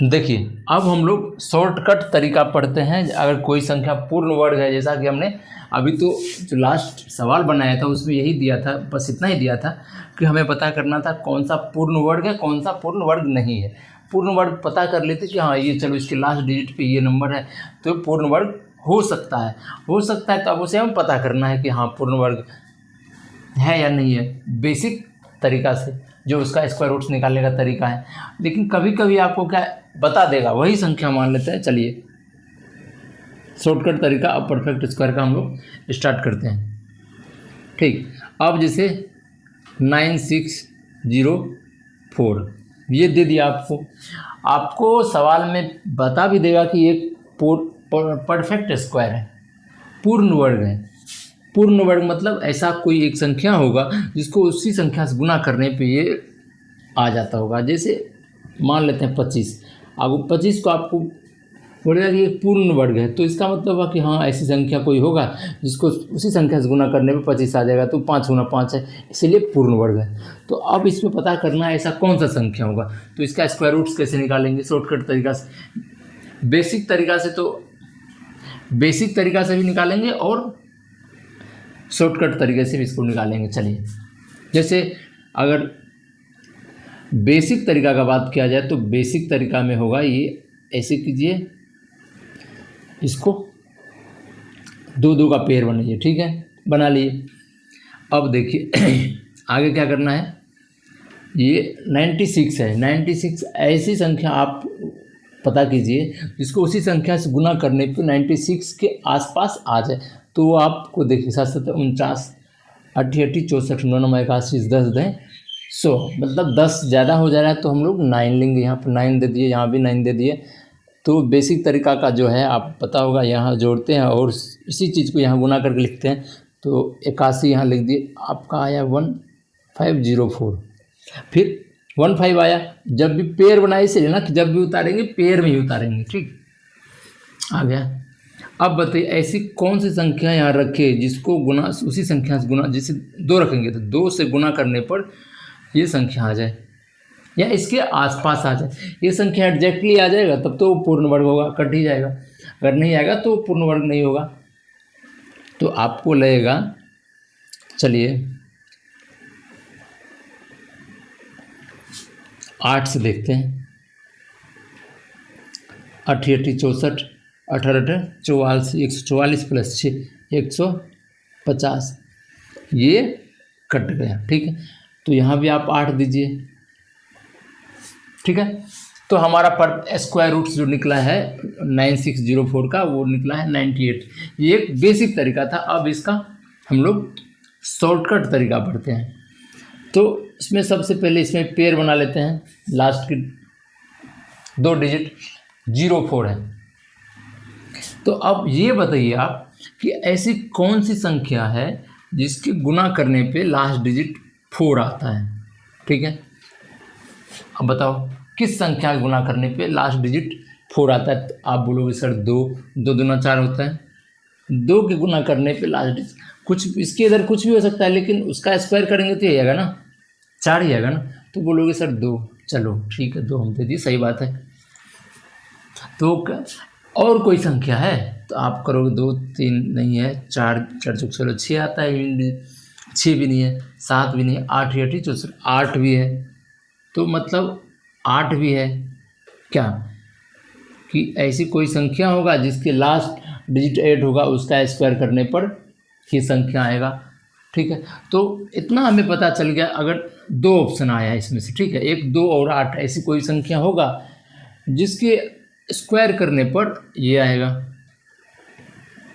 देखिए अब हम लोग शॉर्टकट तरीका पढ़ते हैं। अगर कोई संख्या पूर्ण वर्ग है, जैसा कि हमने अभी तो जो लास्ट सवाल बनाया था उसमें यही दिया था, बस इतना ही दिया था कि हमें पता करना था कौन सा पूर्ण वर्ग है कौन सा पूर्ण वर्ग नहीं है। पूर्ण वर्ग पता कर लेते कि हाँ ये चलो इसके लास्ट डिजिट पे ये नंबर है तो पूर्ण वर्ग हो सकता है, तो अब उसे हम पता करना है कि हाँ पूर्ण वर्ग है या नहीं है, बेसिक तरीका से जो उसका स्क्वायर रूट्स निकालने का तरीका है। लेकिन कभी कभी आपको क्या बता देगा, वही संख्या मान लेते हैं। चलिए शॉर्टकट तरीका अब परफेक्ट स्क्वायर का हम लोग स्टार्ट करते हैं। ठीक, अब जैसे 9604 ये दे दिया आपको सवाल में बता भी देगा कि एक परफेक्ट स्क्वायर है। पूर्ण वर्ग है। पूर्ण वर्ग मतलब ऐसा कोई एक संख्या होगा जिसको उसी संख्या से गुना करने पे ये आ जाता होगा। जैसे मान लेते हैं 25, अब 25 को आपको बोलेगा कि ये पूर्ण वर्ग है, तो इसका मतलब है कि हाँ ऐसी संख्या कोई होगा जिसको उसी संख्या से गुना करने पे 25 आ जाएगा, तो 5 गुना 5 है, इसीलिए पूर्ण वर्ग है। तो अब इसमें पता करना है ऐसा कौन सा संख्या होगा, तो इसका स्क्वायर रूट्स कैसे निकालेंगे शॉर्टकट तरीका से, बेसिक तरीका से भी निकालेंगे और शॉर्टकट तरीके से भी इसको निकालेंगे। चलिए, जैसे अगर बेसिक तरीका का बात किया जाए तो बेसिक तरीका में होगा ये, ऐसे कीजिए, इसको 2 का पेयर बनाइए, ठीक है, बना लिए। अब देखिए आगे क्या करना है, ये 96 है, 96 ऐसी संख्या आप पता कीजिए जिसको उसी संख्या से गुना करने पे 96 के आसपास आ जाए। तो वो आपको देखिए 7 49 88 64 9 9 81 10 दें 100, मतलब 10 ज़्यादा हो जा रहा है तो हम लोग 9 लेंगे, यहाँ पर 9 दे दिए, यहाँ भी 9 दे दिए। तो बेसिक तरीका का जो है आप पता होगा, यहाँ जोड़ते हैं और इसी चीज़ को यहाँ गुना करके लिखते हैं। तो 81 यहाँ लिख दिए, आपका आया 1504। फिर 15 आया, जब भी पेयर बनाए इसे लेना कि जब भी उतारेंगे पेयर में ही उतारेंगे, ठीक आ गया। अब बताइए ऐसी कौन सी संख्या यहाँ रखे जिसको गुना उसी संख्या से गुना, जैसे 2 रखेंगे तो 2 से गुना करने पर ये संख्या आ जाए या इसके आसपास आ जाए। ये संख्या एग्जैक्टली आ जाएगा तब तो पूर्ण वर्ग होगा, कट ही जाएगा। अगर नहीं आएगा तो पूर्ण वर्ग नहीं होगा। तो आपको लगेगा, चलिए 8 से देखते हैं, 88 64 18 44 144 प्लस 6 150, ये कट गया, ठीक है। तो यहाँ भी आप 8 दीजिए, ठीक है। तो हमारा पर स्क्वायर रूट्स जो निकला है 9604 का, वो निकला है 98। ये एक बेसिक तरीका था। अब इसका हम लोग शॉर्टकट तरीका पढ़ते हैं। तो इसमें सबसे पहले इसमें पेयर बना लेते हैं, लास्ट की 2 डिजिट 04 है। तो अब ये बताइए आप कि ऐसी कौन सी संख्या है जिसके गुना करने पे लास्ट डिजिट 4 आता है, ठीक है। अब बताओ किस संख्या गुना करने पे लास्ट डिजिट 4 आता है। तो आप बोलोगे सर 2 दूना 4 होता है, 2 के गुना करने पे लास्ट डिजिट, कुछ इसके इधर कुछ भी हो सकता है लेकिन उसका स्क्वायर करेंगे तो ये आएगा ना, 4 ही आएगा ना। तो बोलोगे सर 2, चलो ठीक है 2 हम दे दिए, सही बात है। तो और कोई संख्या है तो आप करोगे 2 3 नहीं है, 4 4 चलो 6 आता है, 6 भी नहीं है, 7 भी नहीं है, 8 8 64 8 भी है। तो मतलब 8 भी है क्या, कि ऐसी कोई संख्या होगा जिसके लास्ट डिजिट 8 होगा, उसका स्क्वायर करने पर ही संख्या आएगा, ठीक है। तो इतना हमें पता चल गया। अगर 2 ऑप्शन आया है इसमें से, ठीक है, 1 2 और 8, ऐसी कोई संख्या होगा जिसके स्क्वायर करने पर ये आएगा।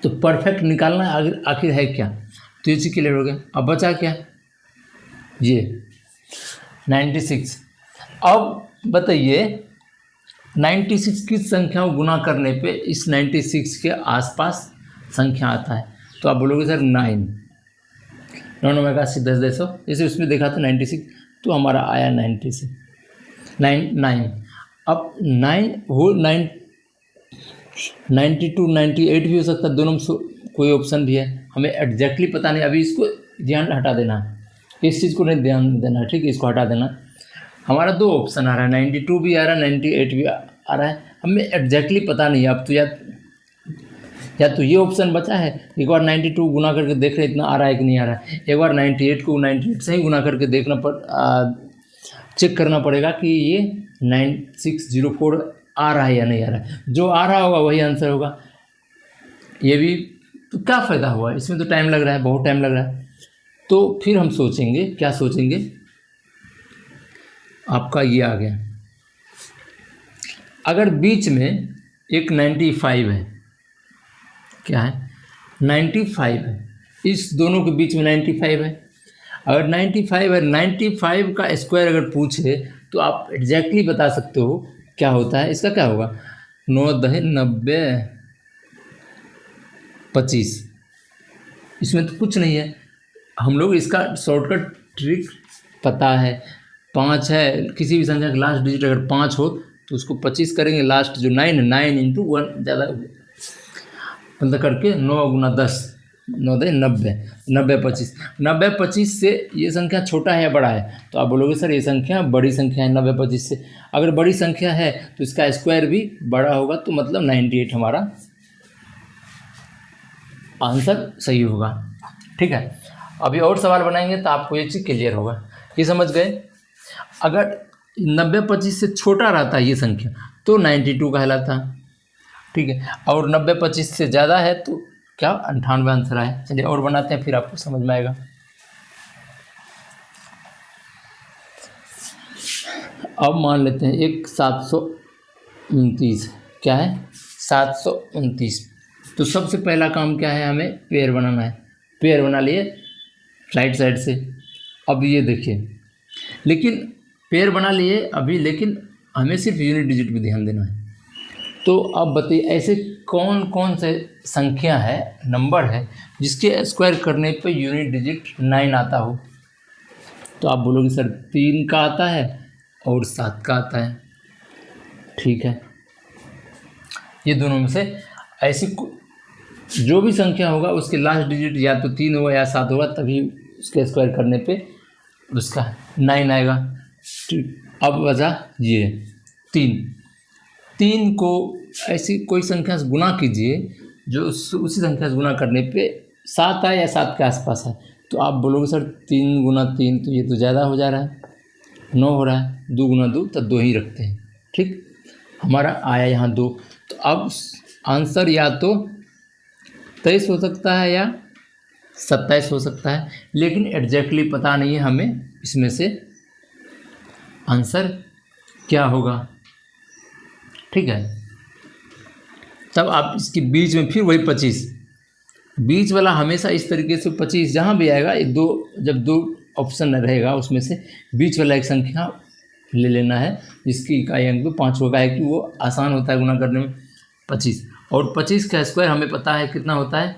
तो परफेक्ट निकालना है आखिर है क्या, तो ये चीज़ क्लियर हो गया। अब बचा क्या, ये 96। अब बताइए 96 किस संख्या को गुना करने पे इस 96 के आसपास संख्या आता है। तो आप बोलोगे सर 9 9 9 81 10 10 जैसे उसमें देखा था 96, तो हमारा आया 96 9। अब 9 हो 9 92 98 भी हो सकता है, दोनों में कोई ऑप्शन भी है, हमें एग्जैक्टली पता नहीं। अभी इसको ध्यान हटा देना है, इस चीज़ को नहीं ध्यान देना है, ठीक है, इसको हटा देना। हमारा 2 ऑप्शन आ रहा है, 92 भी आ रहा है, 98 भी आ रहा है, हमें एग्जैक्टली पता नहीं। अब तो या तो ये ऑप्शन बचा है, एक बार 92 गुना करके देख रहे इतना आ रहा है कि नहीं आ रहा है, एक बार 98 को 98 से ही गुना करके चेक करना पड़ेगा कि ये 9604 आ रहा है या नहीं आ रहा है। जो आ रहा होगा वही आंसर होगा। ये भी तो क्या फ़ायदा हुआ, इसमें तो टाइम लग रहा है, बहुत टाइम लग रहा है। तो फिर हम सोचेंगे, क्या सोचेंगे, आपका ये आ गया, अगर बीच में एक 95 है, क्या है 95 है, इस दोनों के बीच में 95 है। अगर 95 है, 95 का स्क्वायर अगर पूछे तो आप एग्जैक्टली बता सकते हो क्या होता है। इसका क्या होगा, 9 10 90 25, इसमें तो कुछ नहीं है, हम लोग इसका शॉर्टकट ट्रिक पता है। 5 है, किसी भी संख्या का लास्ट डिजिट अगर 5 हो तो उसको 25 करेंगे, लास्ट जो 9 है 9 इंटू 1 ज़्यादा मतलब करके 9 गुना 10, 9 दे 90, 90 25, 90 25 से ये संख्या छोटा है या बड़ा है? तो आप बोलोगे सर ये संख्या बड़ी संख्या है 90 25 से। अगर बड़ी संख्या है तो इसका स्क्वायर भी बड़ा होगा, तो मतलब 98 हमारा आंसर सही होगा। ठीक है, अभी और सवाल बनाएंगे तो आपको ये चीज़ क्लियर होगा। ये समझ गए? अगर 90 25 से छोटा रहता ये संख्या तो 92 कहलाता। ठीक है, और 90 25 से ज़्यादा है तो क्या 98 आंसर आए। चलिए और बनाते हैं, फिर आपको समझ में आएगा। अब मान लेते हैं एक 729, क्या है 729। तो सबसे पहला काम क्या है, हमें पेयर बनाना है। पेयर बना लिए राइट साइड से। अब ये देखिए, लेकिन पेयर बना लिए अभी, लेकिन हमें सिर्फ यूनिट डिजिट पे ध्यान देना है। तो अब बताइए ऐसे कौन कौन से संख्या है, नंबर है जिसके स्क्वायर करने पे यूनिट डिजिट 9 आता हो? तो आप बोलोगे सर 3 का आता है और 7 का आता है। ठीक है, ये दोनों में से ऐसी जो भी संख्या होगा उसके लास्ट डिजिट या तो 3 होगा या 7 होगा, तभी उसके स्क्वायर करने पे उसका 9 आएगा। अब वजह ये 3 को ऐसी कोई संख्या से गुना कीजिए जो उसी संख्या से गुना करने पे 7 आए या 7 के आसपास है। तो आप बोलोगे सर 3 गुना 3 तो ये तो ज़्यादा हो जा रहा है, 9 हो रहा है, 2 गुना 2 तो 2 ही रखते हैं। ठीक, हमारा आया यहाँ 2। तो अब आंसर या तो 23 हो सकता है या 27 हो सकता है, लेकिन एग्जैक्टली पता नहीं है हमें इसमें से आंसर क्या होगा। ठीक है, तब आप इसके बीच में फिर वही 25, बीच वाला हमेशा इस तरीके से 25 जहाँ भी आएगा, एक दो जब 2 ऑप्शन रहेगा उसमें से बीच वाला एक संख्या ले लेना है जिसकी इकाई अंक 5 होगा, है कि वो आसान होता है गुना करने में। 25 और 25 का स्क्वायर हमें पता है कितना होता है,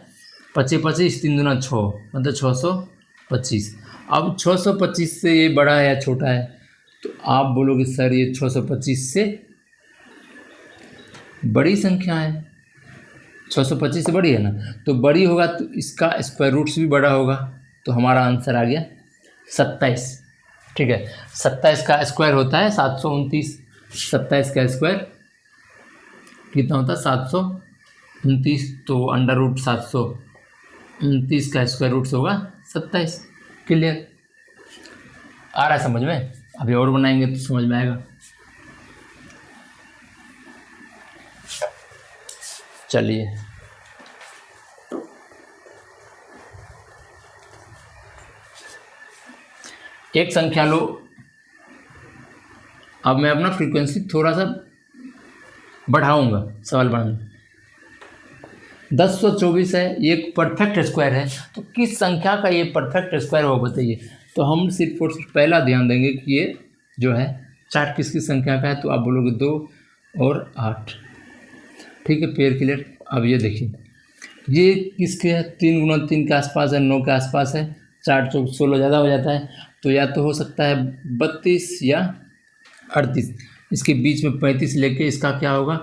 25 25 3 दूना 6 मतलब 625। अब 625 से ये बड़ा है या छोटा है? तो आप बोलोगे सर ये 625 से बड़ी संख्या है, 625 से बड़ी है ना, तो बड़ी होगा तो इसका स्क्वायर रूट्स भी बड़ा होगा, तो हमारा आंसर आ गया 27। ठीक है, 27 का स्क्वायर होता है 729, 27 का स्क्वायर कितना होता है 729, तो अंडर रूट 729 का स्क्वायर रूट्स होगा 27। क्लियर आ रहा है समझ में? अभी और बनाएंगे तो समझ में आएगा। चलिए एक संख्या लो, अब मैं अपना फ्रीक्वेंसी थोड़ा सा बढ़ाऊंगा सवाल बनाने। 1024 है, ये एक परफेक्ट स्क्वायर है, तो किस संख्या का ये परफेक्ट स्क्वायर हो बताइए? तो हम सिर्फ और सिर्फ पहला ध्यान देंगे कि ये जो है चार्ट किसकी संख्या का है, तो आप बोलोगे 2 और 8। ठीक है, पेयर क्लियर। अब ये देखिए ये किसके है, 3 गुना 3 के आसपास है, 9 के आसपास है, 4 चौक 16 ज़्यादा हो जाता है, तो या तो हो सकता है 32 या 38, इसके बीच में 35 लेके इसका क्या होगा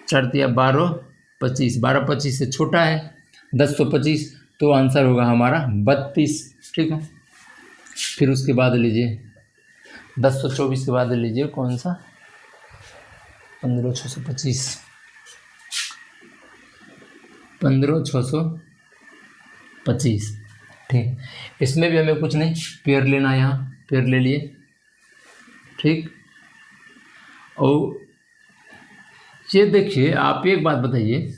4 या 12 25, 12 25 से छोटा है 1025, तो आंसर होगा हमारा 32। ठीक है, फिर उसके बाद लीजिए 1024 के बाद लीजिए कौन सा 15625, 15625। ठीक, इसमें भी हमें कुछ नहीं, पेयर लेना है, यहाँ पेयर ले लिए। ठीक, और ये देखिए आप एक बात बताइए,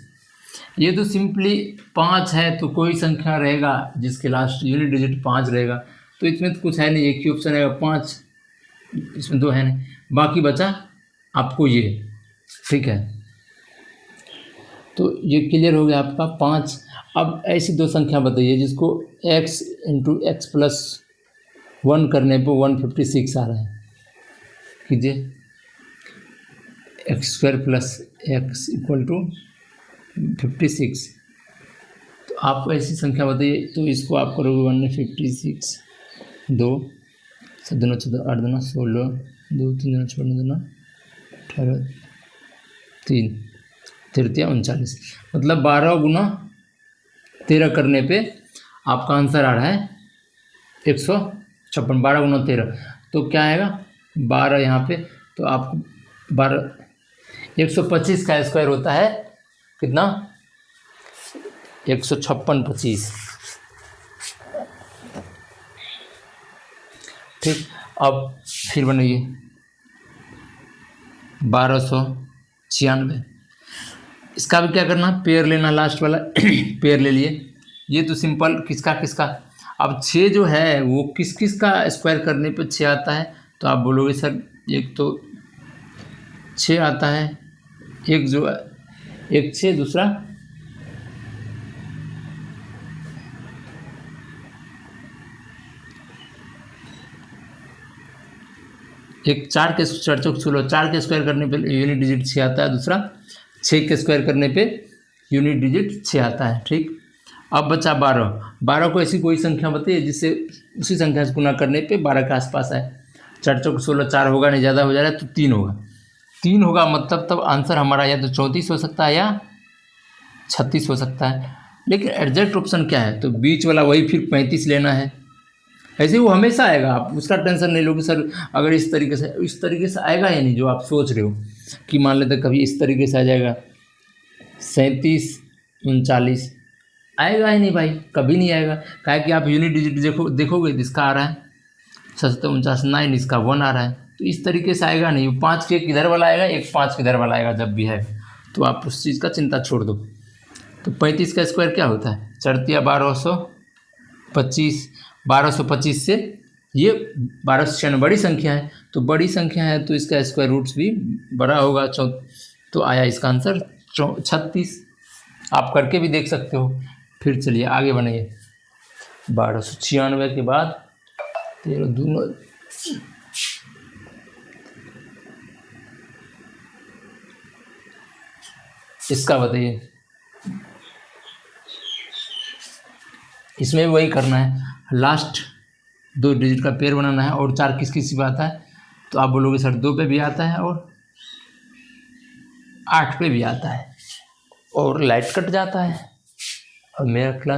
ये तो सिंपली 5 है तो कोई संख्या रहेगा जिसके लास्ट यूनिट डिजिट 5 रहेगा, तो इसमें तो कुछ है नहीं, एक ही ऑप्शन है 5, इसमें 2 है नहीं, बाकी बचा आपको ये। ठीक है, तो ये क्लियर हो गया आपका 5। अब ऐसी 2 संख्या बताइए जिसको x इंटू एक्स प्लस 1 करने पर 156 आ रहा है। कीजिए x² plus x equal to 56, तो आप ऐसी संख्या बताइए, तो इसको आप करोगे 156, 2 7 दूना 14, 8 दूना 16, 2 3 दूना 6 दूना 18, 3 तृतीया 39, मतलब 12 गुना 13 करने पे आपका आंसर आ रहा है 156। 12 गुना 13 तो क्या आएगा 12 यहाँ पे, तो आपको 12 125 का स्क्वायर होता है कितना 156 25। ठीक, अब फिर बनाइए 1296। इसका भी क्या करना, पेयर लेना, लास्ट वाला पेयर ले लिए। ये तो सिंपल किसका किसका। अब 6 जो है वो किस किस का स्क्वायर करने पे 6 आता है, तो आप बोलोगे सर एक तो 6 आता है, एक जो एक 6, दूसरा एक 4 के 4 चौक 16, 4 के स्क्वायर करने पे यूनिट डिजिट 6 आता है, दूसरा 6 के स्क्वायर करने पे यूनिट डिजिट 6 आता है। ठीक, अब बचा 12 को ऐसी कोई संख्या बताइए जिससे उसी संख्या से गुना करने पे 12 के आसपास आए। 4 चौक 16, 4 होगा नहीं, ज़्यादा हो जा रहा है तो 3 होगा। 3 होगा मतलब तब आंसर हमारा या तो 34 हो सकता है या 36 हो सकता है। लेकिन एग्जैक्ट ऑप्शन क्या है, तो बीच वाला वही फिर 35 लेना है। ऐसे वो हमेशा आएगा, आप उसका टेंशन नहीं लोगे सर अगर इस तरीके से आएगा या नहीं, जो आप सोच रहे हो कि मान लेते कभी इस तरीके से आ जाएगा 37 39, आएगा ही नहीं भाई, कभी नहीं आएगा। क्या कि आप यूनिट डिजिट देखोगे इसका आ रहा है 749, 9 इसका 1 आ रहा है, तो इस तरीके से आएगा नहीं। 5 के किधर वाला आएगा, एक 5 किधर वाला आएगा जब भी है, तो आप उस चीज़ का चिंता छोड़ दो। तो 35 का स्क्वायर क्या होता है, 4 या 1225, 1225 से ये 1296 बड़ी संख्या है, तो बड़ी संख्या है तो इसका स्क्वायर रूट्स भी बड़ा होगा। तो आया इसका आंसर 36। आप करके भी देख सकते हो। फिर चलिए आगे बनाइए 1296 के बाद 13 दूना, इसका बताइए। इसमें भी वही करना है, लास्ट 2 डिजिट का पेयर बनाना है। और 4 किस किस पे आता है, तो आप बोलोगे सर 2 पे भी आता है और 8 पे भी आता है, और लाइट कट जाता है। अब मेरा क्लास